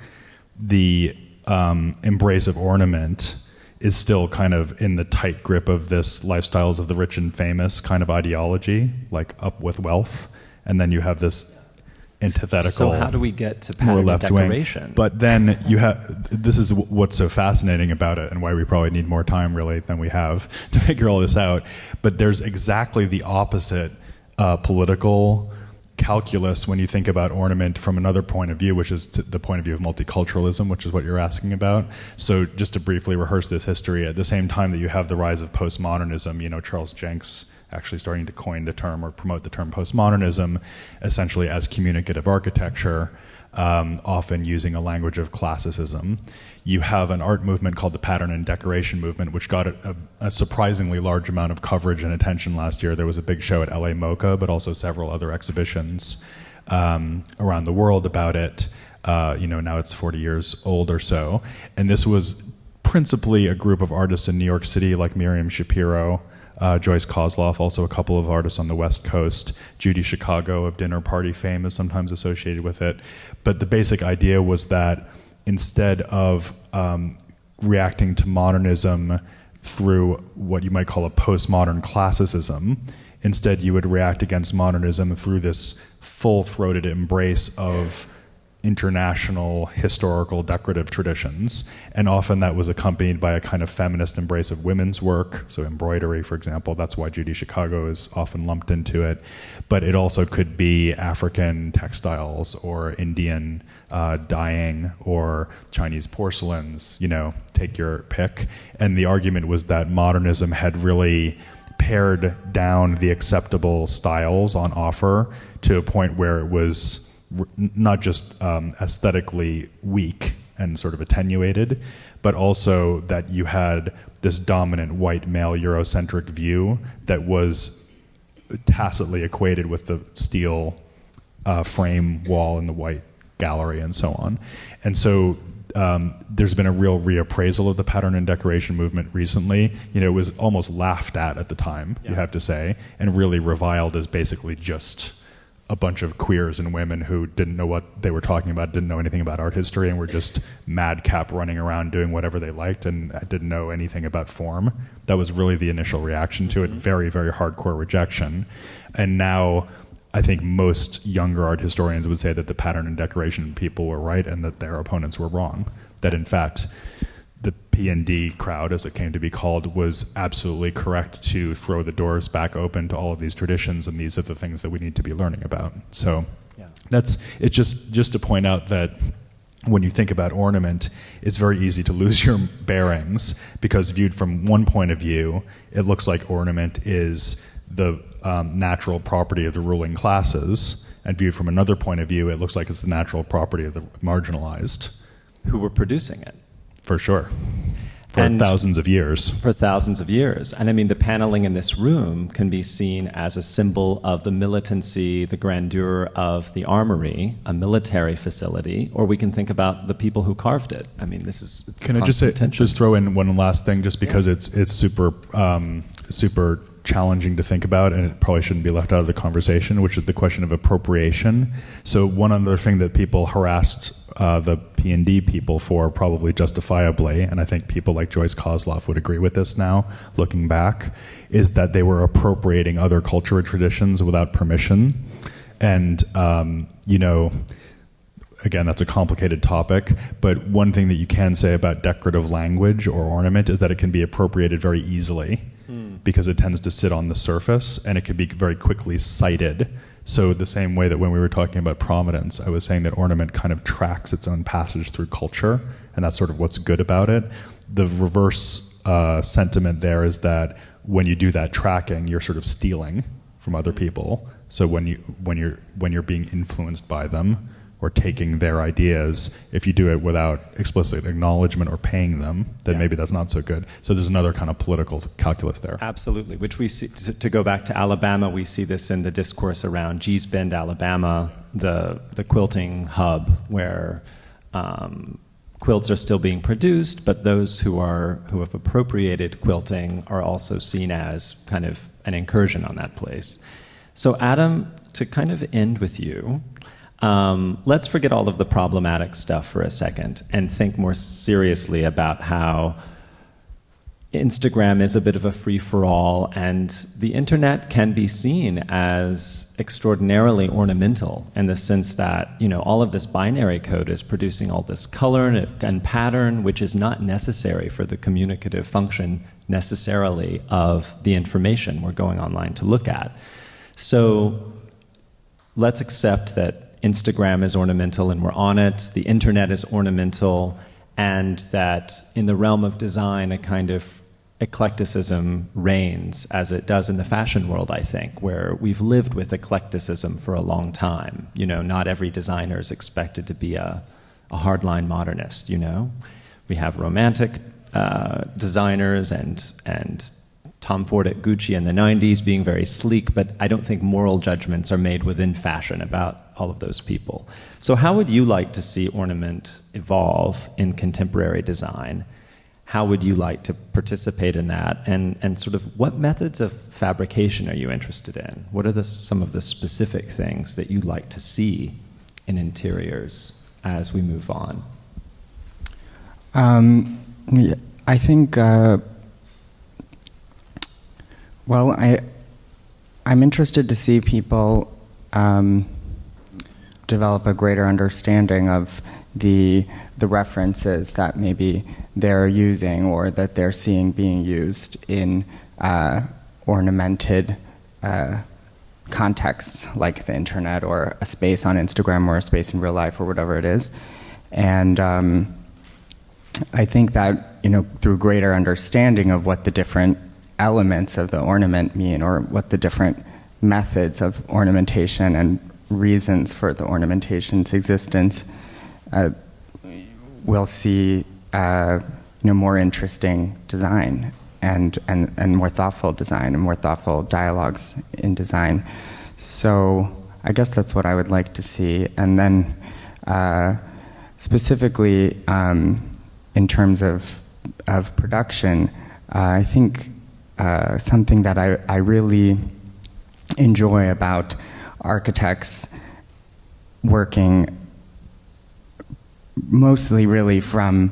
the embrace of ornament is still kind of in the tight grip of this lifestyles of the rich and famous kind of ideology, like up with wealth, and then you have this antithetical.
So how do we get to pattern decoration?
But then this is what's so fascinating about it, and why we probably need more time really than we have to figure all this out. But there's exactly the opposite political calculus when you think about ornament from another point of view, which is the point of view of multiculturalism, which is what you're asking about. So just to briefly rehearse this history, at the same time that you have the rise of postmodernism, Charles Jenks actually starting to coin the term or promote the term postmodernism essentially as communicative architecture, often using a language of classicism. You have an art movement called the pattern and decoration movement, which got a surprisingly large amount of coverage and attention last year. There was a big show at LA MoCA, but also several other exhibitions around the world about it. Now it's 40 years old or so. And this was principally a group of artists in New York City like Miriam Shapiro, Joyce Kozloff, also a couple of artists on the West Coast. Judy Chicago of Dinner Party fame is sometimes associated with it. But the basic idea was that instead of reacting to modernism through what you might call a postmodern classicism, instead you would react against modernism through this full-throated embrace of international historical decorative traditions, and often that was accompanied by a kind of feminist embrace of women's work, so embroidery, for example. That's why Judy Chicago is often lumped into it. But it also could be African textiles or Indian dyeing or Chinese porcelains, take your pick. And the argument was that modernism had really pared down the acceptable styles on offer to a point where it was not just aesthetically weak and sort of attenuated, but also that you had this dominant white male Eurocentric view that was tacitly equated with the steel frame wall in the white gallery and so on. And so there's been a real reappraisal of the pattern and decoration movement recently. It was almost laughed at the time, you have to say, and really reviled as basically just a bunch of queers and women who didn't know what they were talking about, didn't know anything about art history, and were just madcap running around doing whatever they liked and didn't know anything about form. That was really the initial reaction to it, very, very hardcore rejection. And now I think most younger art historians would say that the pattern and decoration people were right and that their opponents were wrong. That in fact, the P&D crowd, as it came to be called, was absolutely correct to throw the doors back open to all of these traditions, and these are the things that we need to be learning about. So it's just to point out that when you think about ornament, it's very easy to lose your bearings, because viewed from one point of view, it looks like ornament is the natural property of the ruling classes, and viewed from another point of view, it looks like it's the natural property of the marginalized.
Who were producing it.
For sure. For thousands of years.
For thousands of years. And I mean, the paneling in this room can be seen as a symbol of the militancy, the grandeur of the armory, a military facility, or we can think about the people who carved it. I mean, it's
Can I just throw in one last thing, just because it's super challenging to think about, and it probably shouldn't be left out of the conversation, which is the question of appropriation. So one other thing that people harassed the P&D people for, probably justifiably, and I think people like Joyce Kozloff would agree with this now, looking back, is that they were appropriating other cultural traditions without permission. And, again, that's a complicated topic, but one thing that you can say about decorative language or ornament is that it can be appropriated very easily, because it tends to sit on the surface and it can be very quickly cited. So the same way that when we were talking about prominence, I was saying that ornament kind of tracks its own passage through culture, and that's sort of what's good about it. The reverse sentiment there is that when you do that tracking, you're sort of stealing from other people. So when you're being influenced by them or taking their ideas, if you do it without explicit acknowledgement or paying them, then maybe that's not so good. So there's another kind of political calculus there.
Absolutely, which we see, to go back to Alabama, we see this in the discourse around Gee's Bend, Alabama, the quilting hub, where quilts are still being produced, but those who have appropriated quilting are also seen as kind of an incursion on that place. So Adam, to kind of end with you, let's forget all of the problematic stuff for a second and think more seriously about how Instagram is a bit of a free-for-all, and the internet can be seen as extraordinarily ornamental in the sense that, all of this binary code is producing all this color and pattern, which is not necessary for the communicative function necessarily of the information we're going online to look at. So let's accept that Instagram is ornamental and we're on it, the internet is ornamental, and that in the realm of design a kind of eclecticism reigns, as it does in the fashion world, I think, where we've lived with eclecticism for a long time. Not every designer is expected to be a hardline modernist, We have romantic designers and Tom Ford at Gucci in the 90s being very sleek, but I don't think moral judgments are made within fashion about all of those people. So how would you like to see ornament evolve in contemporary design? How would you like to participate in that? And sort of what methods of fabrication are you interested in? What are some of the specific things that you'd like to see in interiors as we move on?
Yeah, I think, I'm interested to see people develop a greater understanding of the references that maybe they're using or that they're seeing being used in ornamented contexts like the internet or a space on Instagram or a space in real life or whatever it is. And I think that, through greater understanding of what the different elements of the ornament mean, or what the different methods of ornamentation and reasons for the ornamentation's existence, we'll see more interesting design and more thoughtful design and more thoughtful dialogues in design. So I guess that's what I would like to see. And then specifically in terms of production, I think something that I really enjoy about architects working mostly really from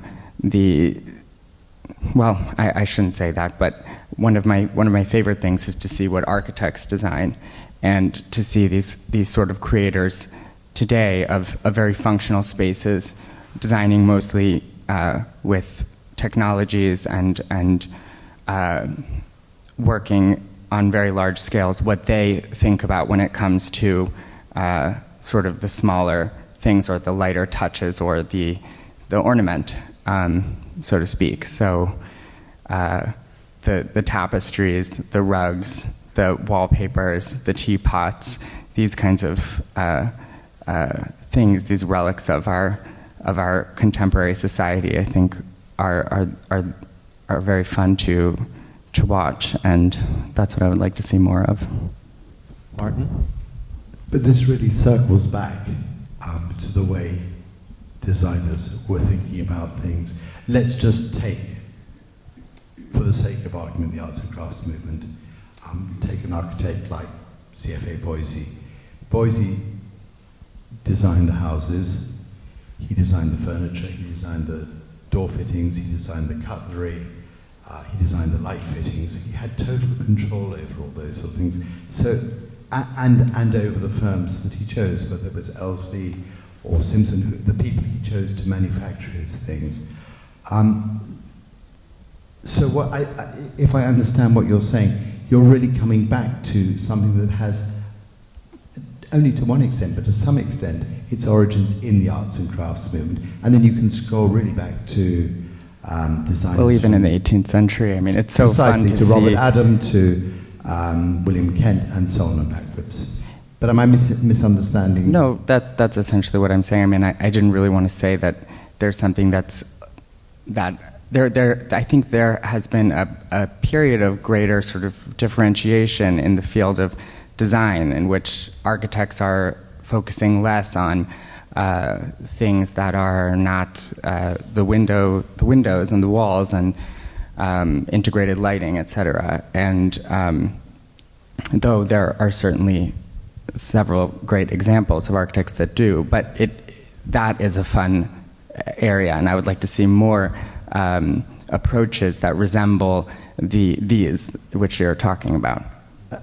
I shouldn't say that, but one of my favorite things is to see what architects design, and to see these sort of creators today of very functional spaces, designing mostly with technologies and working on very large scales, what they think about when it comes to sort of the smaller things or the lighter touches or the ornament, so to speak. So the tapestries, the rugs, the wallpapers, the teapots, these kinds of things, these relics of our contemporary society, I think are very fun to watch, and that's what I would like to see more of.
Martin?
But this really circles back to the way designers were thinking about things. Let's just take, for the sake of argument, the arts and crafts movement. Take an architect like CFA Boise. Boise designed the houses, he designed the furniture, he designed the door fittings, he designed the cutlery, he designed the light fittings. He had total control over all those sort of things. So, and over the firms that he chose, whether it was Elsley or Simpson, the people he chose to manufacture his things. So what if I understand what you're saying, you're really coming back to something that has, only to one extent, but to some extent, its origins in the arts and crafts movement. And then you can scroll really back to designers.
Well, even in the 18th century, I mean, it's so fun to see.
Robert Adam, to William Kent, and so on and backwards. But am I misunderstanding?
No, that's essentially what I'm saying. I mean, I didn't really want to say that there's something I think there has been a period of greater sort of differentiation in the field of design, in which architects are focusing less on things that are not the windows and the walls and integrated lighting, etc. And though there are certainly several great examples of architects that do, but that is a fun area, and I would like to see more approaches that resemble these which you're talking about.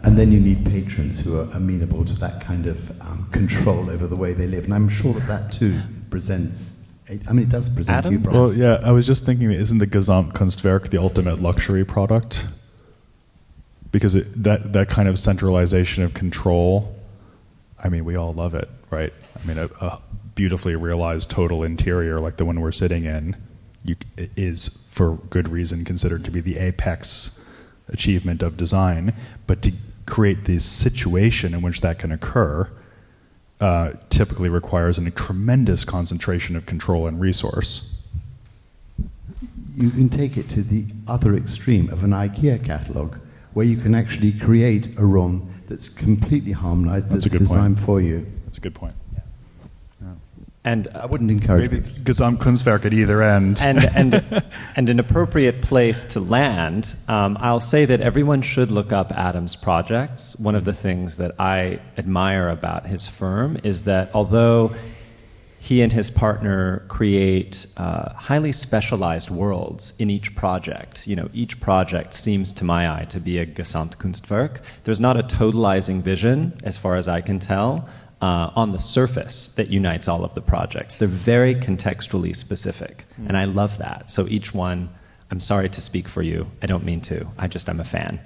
And then you need patrons who are amenable to that kind of control over the way they live. And I'm sure that too presents, it does present
Adam?
you problems.
Well, yeah, I was just thinking, isn't the Gesamtkunstwerk the ultimate luxury product? Because that kind of centralization of control, I mean, we all love it, right? I mean, a beautifully realized total interior like the one we're sitting in is, for good reason, considered to be the apex achievement of design. But to create this situation in which that can occur typically requires a tremendous concentration of control and resource.
You can take it to the other extreme of an IKEA catalogue, where you can actually create a room that's completely harmonized, that's designed for you.
That's a good point.
And
I wouldn't encourage
maybe
it.
Gesamtkunstwerk at either end.
And an appropriate place to land, I'll say that everyone should look up Adam's projects. One of the things that I admire about his firm is that although he and his partner create highly specialized worlds in each project. You know, each project seems, to my eye, to be a Gesamtkunstwerk. There's not a totalizing vision, as far as I can tell, on the surface that unites all of the projects. They're very contextually specific, and I love that. So each one, I'm sorry to speak for you, I don't mean to, I'm a fan.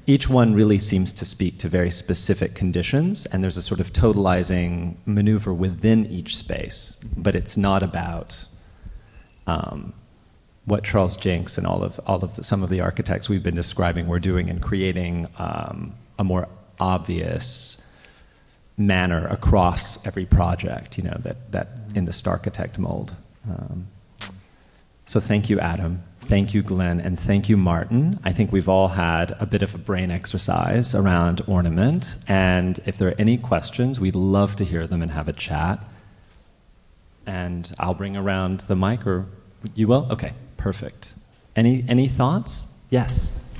Each one really seems to speak to very specific conditions, and there's a sort of totalizing maneuver within each space, but it's not about what Charles Jenks and some of the architects we've been describing were doing in creating a more obvious manner across every project, you know, that in the Starchitect mold. So thank you, Adam. Thank you, Glenn, and thank you, Martin. I think we've all had a bit of a brain exercise around ornament, and if there are any questions, we'd love to hear them and have a chat. And I'll bring around the mic, or you will? Okay, perfect. Any thoughts? Yes.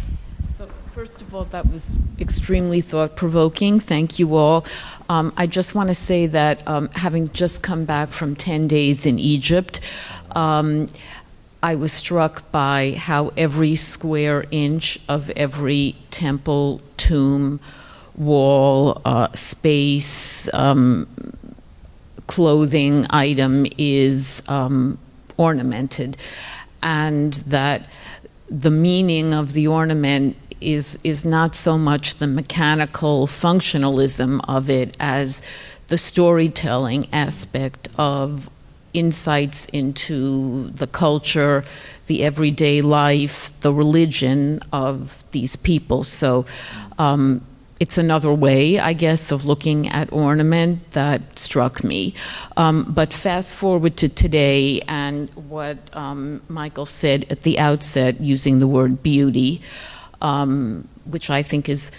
So first of all, that was extremely thought-provoking. Thank you all. I just want to say that having just come back from 10 days in Egypt, I was struck by how every square inch of every temple, tomb, wall, space, clothing item is ornamented, and that the meaning of the ornament is not so much the mechanical functionalism of it as the storytelling aspect of insights into the culture, the everyday life, the religion of these people. So it's another way, I guess, of looking at ornament that struck me. But fast forward to today and what Michael said at the outset, using the word beauty, which I think is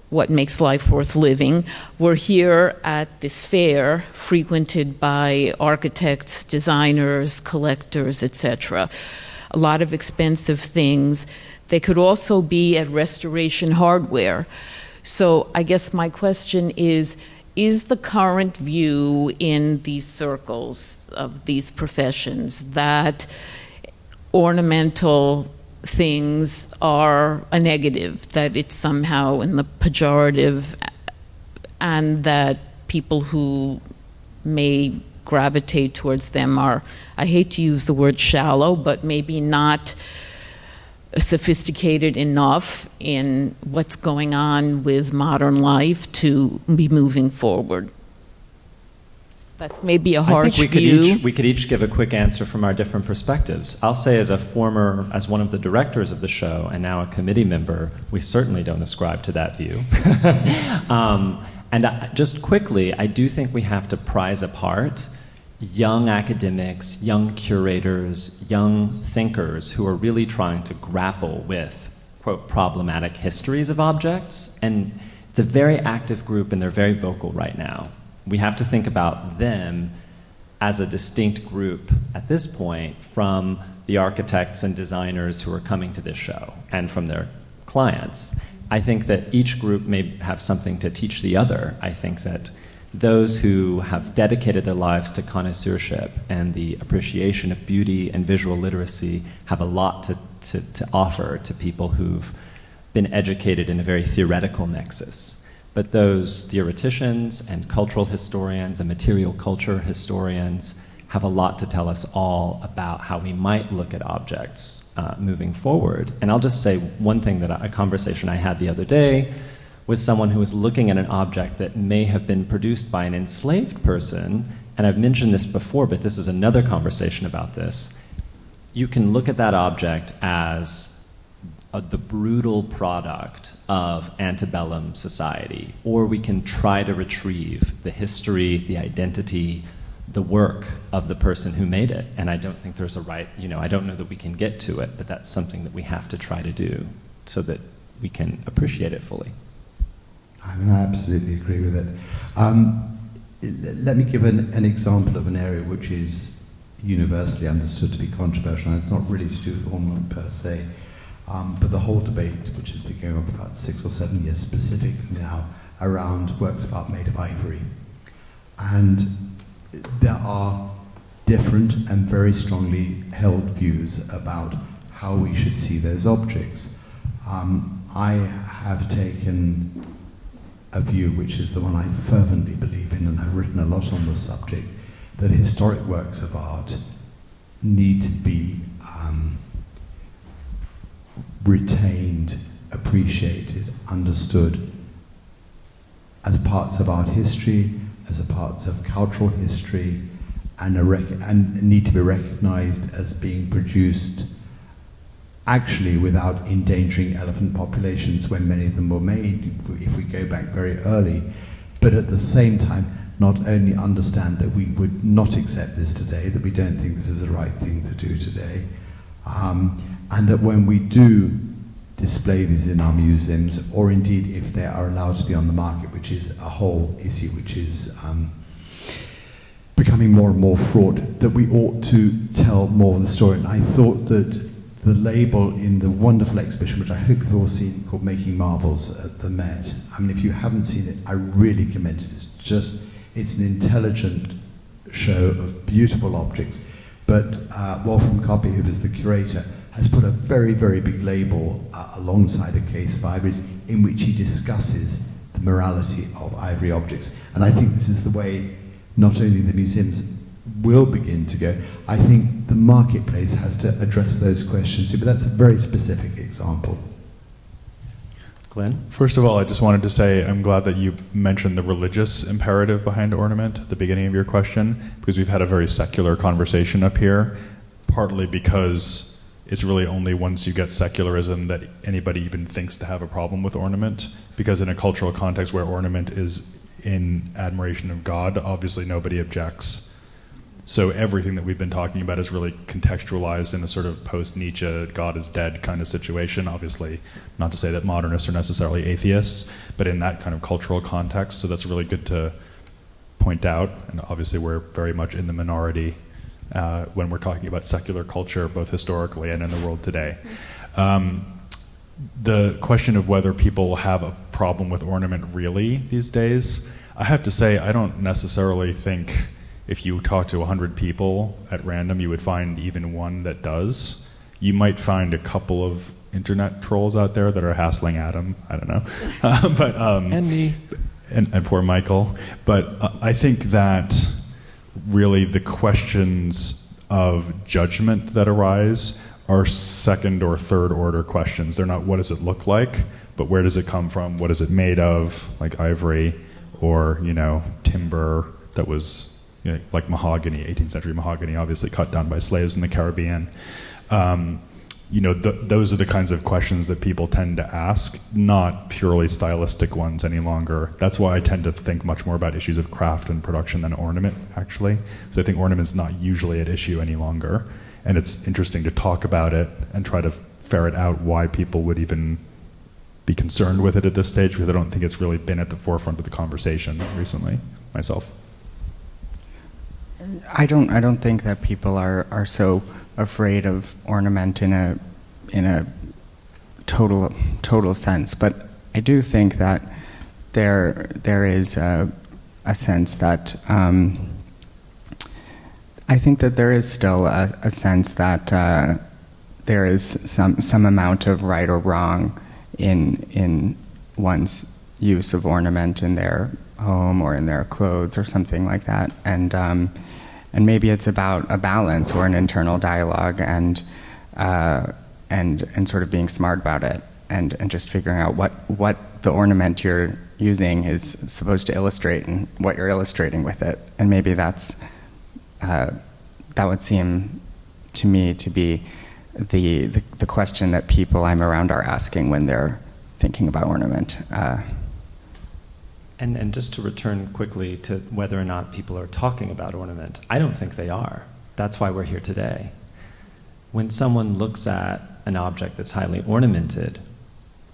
what makes life worth living. We're here at this fair frequented by architects, designers, collectors, etc. A lot of expensive things. They could also be at Restoration Hardware. So I guess my question is the current view in these circles of these professions that ornamental things are a negative, that it's somehow in the pejorative, and that people who may gravitate towards them are, I hate to use the word shallow, but maybe not sophisticated enough in what's going on with modern life to be moving forward. That's maybe a harsh view.
We could each give a quick answer from our different perspectives. I'll say as one of the directors of the show and now a committee member, we certainly don't ascribe to that view. Just quickly, I do think we have to prize apart young academics, young curators, young thinkers who are really trying to grapple with, quote, problematic histories of objects. And it's a very active group and they're very vocal right now. We have to think about them as a distinct group at this point from the architects and designers who are coming to this show and from their clients. I think that each group may have something to teach the other. I think that those who have dedicated their lives to connoisseurship and the appreciation of beauty and visual literacy have a lot to offer to people who've been educated in a very theoretical nexus. But those theoreticians and cultural historians and material culture historians have a lot to tell us all about how we might look at objects moving forward. And I'll just say one thing, that a conversation I had the other day with someone who was looking at an object that may have been produced by an enslaved person, and I've mentioned this before, but this is another conversation about this. You can look at that object as the brutal product of antebellum society, or we can try to retrieve the history, the identity, the work of the person who made it. And I don't think there's a right, I don't know that we can get to it, but that's something that we have to try to do so that we can appreciate it fully.
I absolutely agree with it. Let me give an example of an area which is universally understood to be controversial, and it's not really to do with ornament per se. But the whole debate, which has been going on for about 6 or 7 years specifically now, around works of art made of ivory. And there are different and very strongly held views about how we should see those objects. I have taken a view, which is the one I fervently believe in, and I've written a lot on the subject, that historic works of art need to be retained, appreciated, understood as parts of art history, as a parts of cultural history, and need to be recognized as being produced actually without endangering elephant populations when many of them were made, if we go back very early, but at the same time not only understand that we would not accept this today, that we don't think this is the right thing to do today, and that when we do display these in our museums, or indeed if they are allowed to be on the market, which is a whole issue which is becoming more and more fraught, that we ought to tell more of the story. And I thought that the label in the wonderful exhibition, which I hope you've all seen, called Making Marvels at the Met, I mean, if you haven't seen it, I really commend it. It's an intelligent show of beautiful objects, but Wolfram Copy, who was the curator, has put a very, very big label alongside a case of ivories in which he discusses the morality of ivory objects. And I think this is the way not only the museums will begin to go, I think the marketplace has to address those questions too, but that's a very specific example.
Glenn?
First of all, I just wanted to say I'm glad that you mentioned the religious imperative behind ornament at the beginning of your question, because we've had a very secular conversation up here, partly because it's really only once you get secularism that anybody even thinks to have a problem with ornament, because in a cultural context where ornament is in admiration of God, obviously nobody objects. So everything that we've been talking about is really contextualized in a sort of post-Nietzsche, God is dead kind of situation. Obviously, not to say that modernists are necessarily atheists, but in that kind of cultural context. So that's really good to point out. And obviously we're very much in the minority when we're talking about secular culture, both historically and in the world today. The question of whether people have a problem with ornament really these days, I have to say I don't necessarily think if you talk to 100 people at random, you would find even one that does. You might find a couple of internet trolls out there that are hassling Adam. I don't know.
And me.
And poor Michael. But I think that really the questions of judgment that arise are second or third order questions. They're not what does it look like, but where does it come from? What is it made of, like ivory or, timber that was like mahogany, 18th century mahogany, obviously cut down by slaves in the Caribbean. Those are the kinds of questions that people tend to ask, not purely stylistic ones any longer. That's why I tend to think much more about issues of craft and production than ornament, actually. So I think ornament's not usually at issue any longer. And it's interesting to talk about it and try to ferret out why people would even be concerned with it at this stage, because I don't think it's really been at the forefront of the conversation recently, myself.
I don't think that people are so afraid of ornament in a total sense, but I do think that there is a sense that I think that there is still a sense that there is some amount of right or wrong in one's use of ornament in their home or in their clothes or something like that, and maybe it's about a balance or an internal dialogue and sort of being smart about it and just figuring out what the ornament you're using is supposed to illustrate and what you're illustrating with it. And maybe that would seem to me to be the question that people I'm around are asking when they're thinking about ornament.
And just to return quickly to whether or not people are talking about ornament, I don't think they are. That's why we're here today. When someone looks at an object that's highly ornamented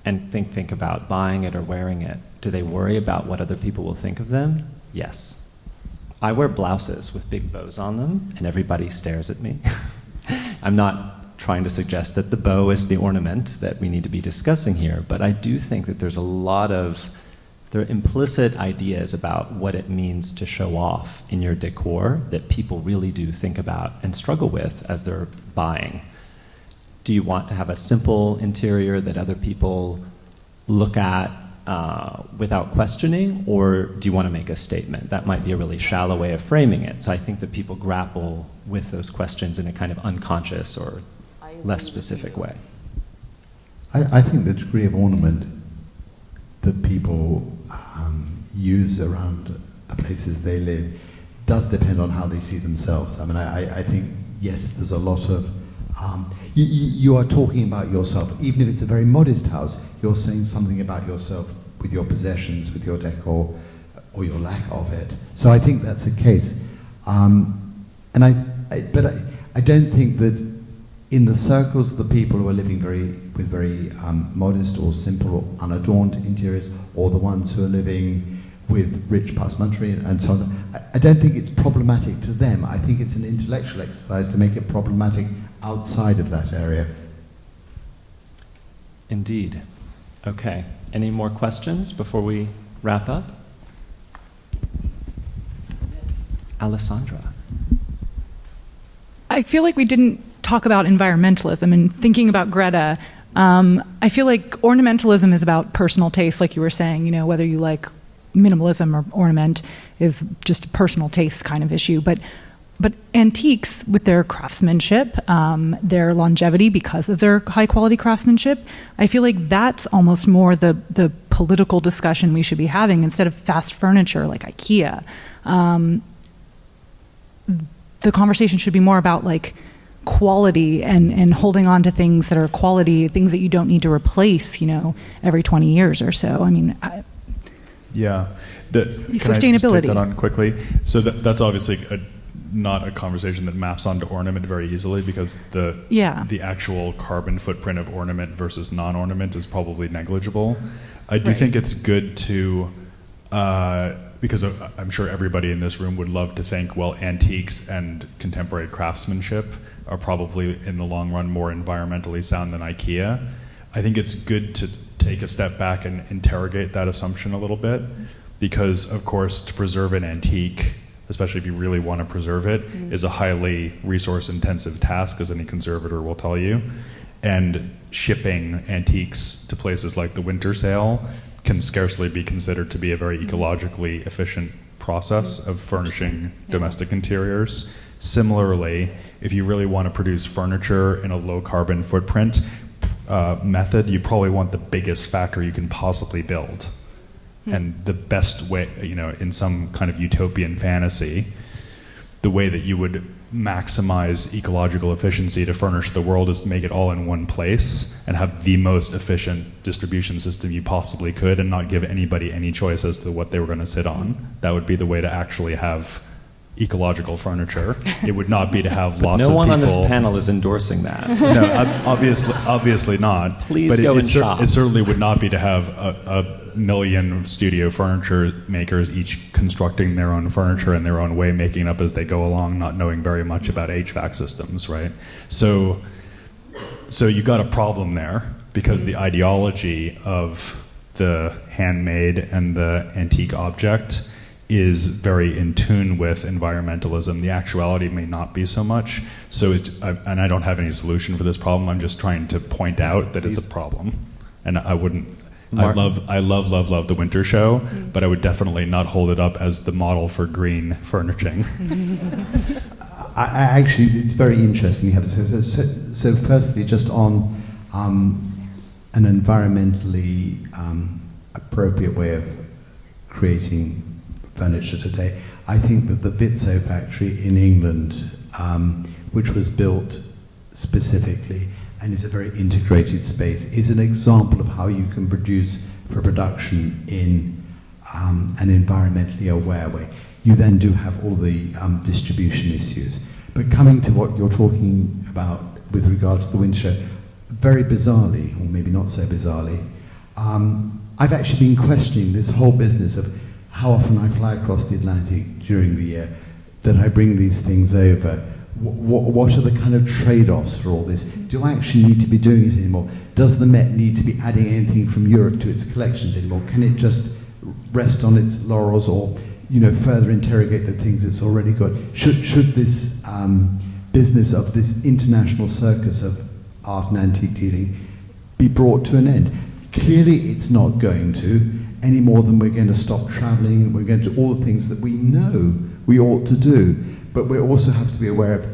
and think about buying it or wearing it, do they worry about what other people will think of them? Yes. I wear blouses with big bows on them, and everybody stares at me. I'm not trying to suggest that the bow is the ornament that we need to be discussing here, but I do think that there's a lot of there are implicit ideas about what it means to show off in your decor that people really do think about and struggle with as they're buying. Do you want to have a simple interior that other people look at without questioning, or do you want to make a statement? That might be a really shallow way of framing it. So I think that people grapple with those questions in a kind of unconscious or less specific way.
I think the degree of ornament that people use around the places they live does depend on how they see themselves. I mean, I think, yes, there's a lot of... you are talking about yourself. Even if it's a very modest house, you're saying something about yourself with your possessions, with your decor, or your lack of it. So I think that's the case. But I don't think that in the circles of the people who are living with very modest or simple or unadorned interiors, or the ones who are living with rich passementerie and so on, I don't think it's problematic to them. I think it's an intellectual exercise to make it problematic outside of that area.
Indeed. Okay. Any more questions before we wrap up? Yes. Alessandra.
I feel like we didn't talk about environmentalism, and thinking about Greta, I feel like ornamentalism is about personal taste, like you were saying, whether you like minimalism or ornament is just a personal taste kind of issue. But antiques, with their craftsmanship, their longevity because of their high quality craftsmanship, I feel like that's almost more the political discussion we should be having instead of fast furniture like IKEA. The conversation should be more about like quality and holding on to things that are quality, things that you don't need to replace, every 20 years or so. I mean,
yeah.
Sustainability.
Can I just take that on quickly? So that's obviously not a conversation that maps onto ornament very easily, because the actual carbon footprint of ornament versus non-ornament is probably negligible. I do think it's good to, because I'm sure everybody in this room would love to think, well, antiques and contemporary craftsmanship are probably in the long run more environmentally sound than IKEA. I think it's good to take a step back and interrogate that assumption a little bit, because of course to preserve an antique, especially if you really want to preserve it, is a highly resource intensive task, as any conservator will tell you. And shipping antiques to places like the winter sale can scarcely be considered to be a very ecologically efficient process of furnishing domestic interiors. Similarly, if you really want to produce furniture in a low carbon footprint method, you probably want the biggest factory you can possibly build. And the best way, in some kind of utopian fantasy, the way that you would maximize ecological efficiency to furnish the world is to make it all in one place and have the most efficient distribution system you possibly could, and not give anybody any choice as to what they were going to sit on. That would be the way to actually have ecological furniture. It would not be to have lots of people.
No one on this panel is endorsing that.
No, obviously not.
Please go and shop.
It certainly would not be to have a million studio furniture makers each constructing their own furniture in their own way, making it up as they go along, not knowing very much about HVAC systems, right? So you got a problem there, because the ideology of the handmade and the antique object is very in tune with environmentalism. The actuality may not be so much. So, and I don't have any solution for this problem. I'm just trying to point out that it's a problem. And I wouldn't. I love the winter show, but I would definitely not hold it up as the model for green furnishing.
I actually, it's very interesting. You have so firstly, just on an environmentally appropriate way of creating furniture today, I think that the Vizzo factory in England, which was built specifically and is a very integrated space, is an example of how you can produce for production in an environmentally aware way. You then do have all the distribution issues. But coming to what you're talking about with regards to the winter show, very bizarrely, or maybe not so bizarrely, I've actually been questioning this whole business of how often I fly across the Atlantic during the year, that I bring these things over. What are the kind of trade-offs for all this? Do I actually need to be doing it anymore? Does the Met need to be adding anything from Europe to its collections anymore? Can it just rest on its laurels or, further interrogate the things it's already got? Should this business of this international circus of art and antique dealing be brought to an end? Clearly it's not going to, any more than we're going to stop travelling, we're going to do all the things that we know we ought to do. But we also have to be aware of,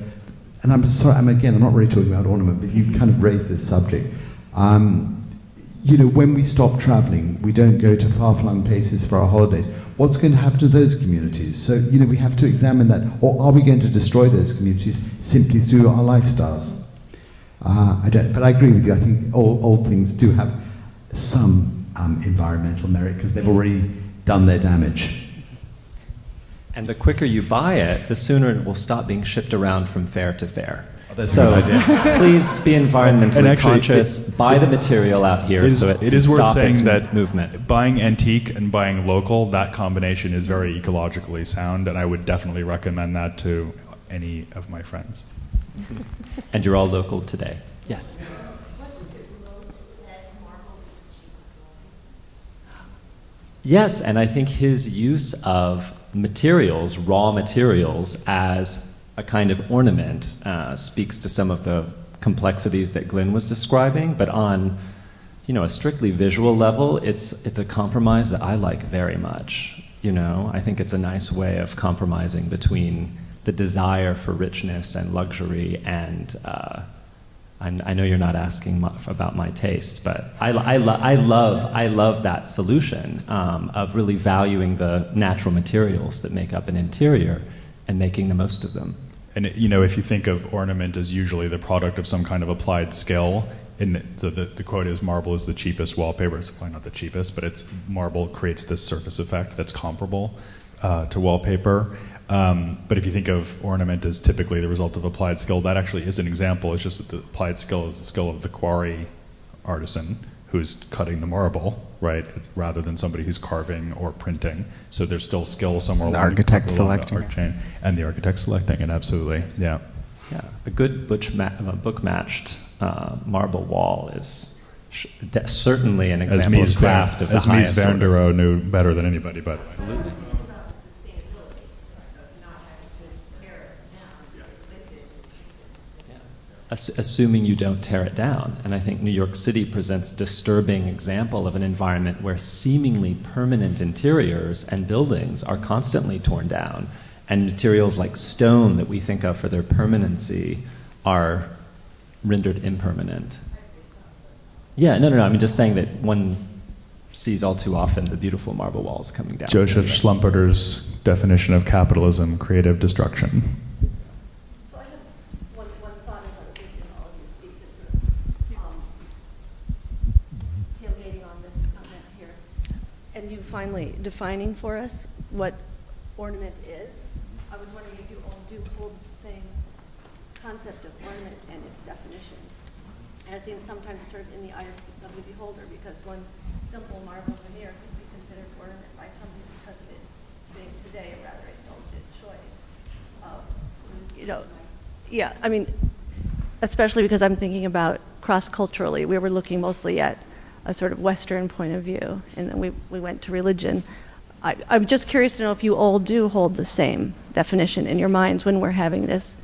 and I'm sorry, I'm not really talking about ornament, but you've kind of raised this subject. When we stop travelling, we don't go to far-flung places for our holidays. What's going to happen to those communities? So, we have to examine that. Or are we going to destroy those communities simply through our lifestyles? But I agree with you. I think old things do have some environmental merit because they've already done their damage.
And the quicker you buy it, the sooner it will stop being shipped around from fair to fair.
That's
so
a good idea.
Please be environmentally
And actually,
conscious. Buy the material out here so it
is
can
worth
stop
saying
its
that
movement.
buying antique and buying local, that combination is very ecologically sound, and I would definitely recommend that to any of my friends.
And you're all local today. Yes. Yes, and I think his use of materials, raw materials, as a kind of ornament speaks to some of the complexities that Glenn was describing, but on a strictly visual level, it's a compromise that I like very much. I think it's a nice way of compromising between the desire for richness and luxury and I know you're not asking about my taste, but I love that solution of really valuing the natural materials that make up an interior and making the most of them.
And if you think of ornament as usually the product of some kind of applied skill, so the quote is, marble is the cheapest wallpaper. It's probably not the cheapest, but marble creates this surface effect that's comparable to wallpaper. But if you think of ornament as typically the result of applied skill, that actually is an example. It's just that the applied skill is the skill of the quarry artisan who's cutting the marble, right? Rather than somebody who's carving or printing. So there's still skill somewhere along the art chain. And the architect selecting it, absolutely. Yeah.
Yeah. A good book-matched marble wall is certainly an example of craft of the highest order.
As Mies van der Rohe knew better than anybody, but...
Absolutely. Assuming you don't tear it down. And I think New York City presents a disturbing example of an environment where seemingly permanent interiors and buildings are constantly torn down, and materials like stone that we think of for their permanency are rendered impermanent. Yeah, no. I'm just saying that one sees all too often the beautiful marble walls coming down.
Joseph Schlumperter's definition of capitalism, creative destruction.
Finally defining for us what ornament is. I was wondering if you all do hold the same concept of ornament and its definition. As in sometimes sort of in the eye of the beholder, because one simple marble veneer could be considered ornament by somebody because of it being today a rather indulgent choice. Yeah, I mean, especially because I'm thinking about cross-culturally, we were looking mostly at a sort of Western point of view, and then we went to religion. I'm just curious to know if you all do hold the same definition in your minds when we're having this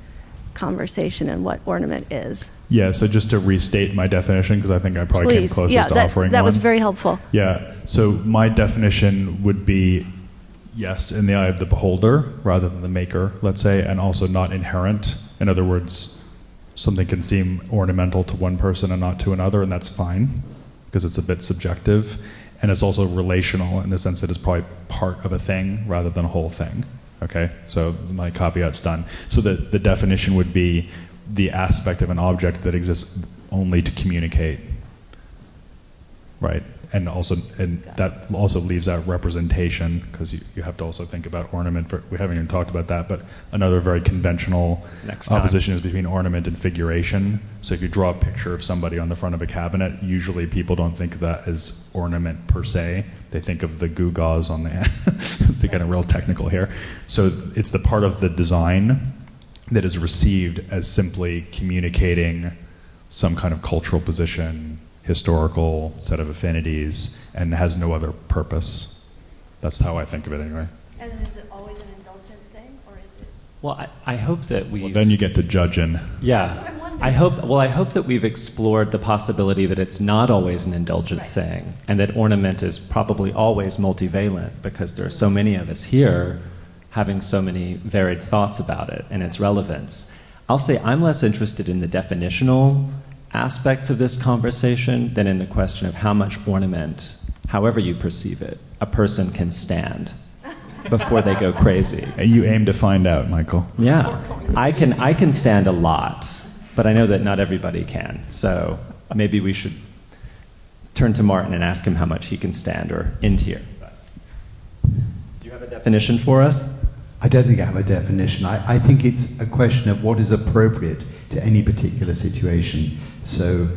conversation and what ornament is.
Yeah, so just to restate my definition, because I think I probably came closest to offering one.
That was very helpful.
Yeah, so my definition would be, yes, in the eye of the beholder, rather than the maker, let's say, and also not inherent. In other words, something can seem ornamental to one person and not to another, and that's fine, because it's a bit subjective, and it's also relational in the sense that it's probably part of a thing rather than a whole thing. Okay, so my caveat's done. So the definition would be the aspect of an object that exists only to communicate, right? And that also leaves out representation, because you have to also think about ornament. We haven't even talked about that, but another very conventional opposition is between ornament and figuration. So if you draw a picture of somebody on the front of a cabinet, usually people don't think of that as ornament per se. They think of the gewgaws on the it's getting real technical here. So it's the part of the design that is received as simply communicating some kind of cultural position, historical set of affinities, and has no other purpose. That's how I think of it anyway.
And then is it always an indulgent thing, or is it?
Well, I hope that we.
Well, then you get to judging.
Yeah.
That's what I'm wondering.
I hope that we've explored the possibility that it's not always an indulgent
Right.
thing, and that ornament is probably always multivalent, because there are so many of us here having so many varied thoughts about it and its relevance. I'll say I'm less interested in the definitional aspects of this conversation than in the question of how much ornament, however you perceive it, a person can stand before they go crazy.
And you aim to find out, Michael.
Yeah, I can stand a lot, but I know that not everybody can. So maybe we should turn to Martin and ask him how much he can stand, or end here. Do you have a definition for us?
I don't think I have a definition. I think it's a question of what is appropriate to any particular situation. So,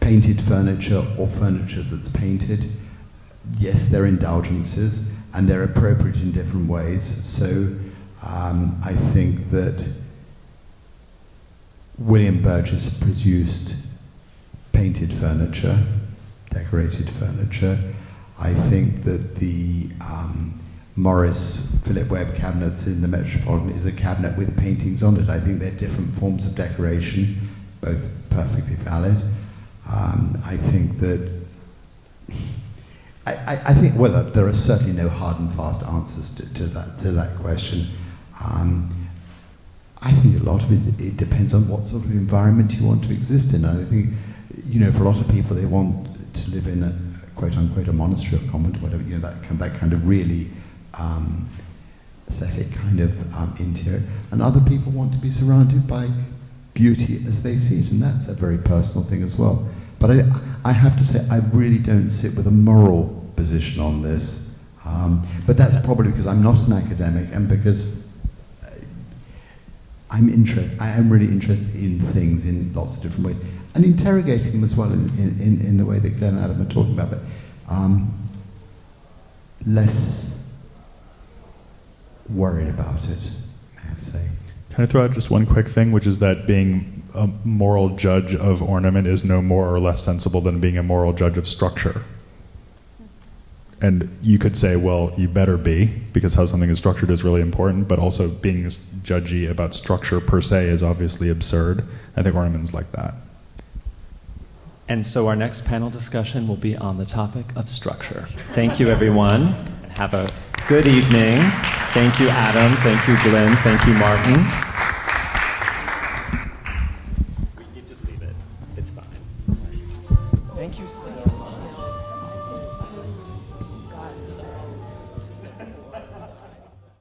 painted furniture or furniture that's painted, yes, they're indulgences, and they're appropriate in different ways. So, I think that William Burgess produced painted furniture, decorated furniture. I think that the Morris Philip Webb cabinets in the Metropolitan is a cabinet with paintings on it. I think they're different forms of decoration, both perfectly valid. I think that I think, well, there are certainly no hard and fast answers to that question. I think a lot of it depends on what sort of environment you want to exist in. And I think, for a lot of people, they want to live in a quote unquote a monastery or convent, or whatever, that kind of really aesthetic kind of interior. And other people want to be surrounded by beauty as they see it, and that's a very personal thing as well. But I have to say, I really don't sit with a moral position on this. But that's probably because I'm not an academic, and because I am really interested in things in lots of different ways, and interrogating them as well in the way that Glenn and Adam are talking about, but less worried about it, may I say.
Can I throw out just one quick thing, which is that being a moral judge of ornament is no more or less sensible than being a moral judge of structure. And you could say, well, you better be, because how something is structured is really important, but also being judgy about structure per se is obviously absurd. I think ornament's like that.
And so our next panel discussion will be on the topic of structure. Thank you, everyone. Have a good evening. Thank you, Adam. Thank you, Glenn. Thank you, Martin. You just leave it. It's fine. Thank you so much.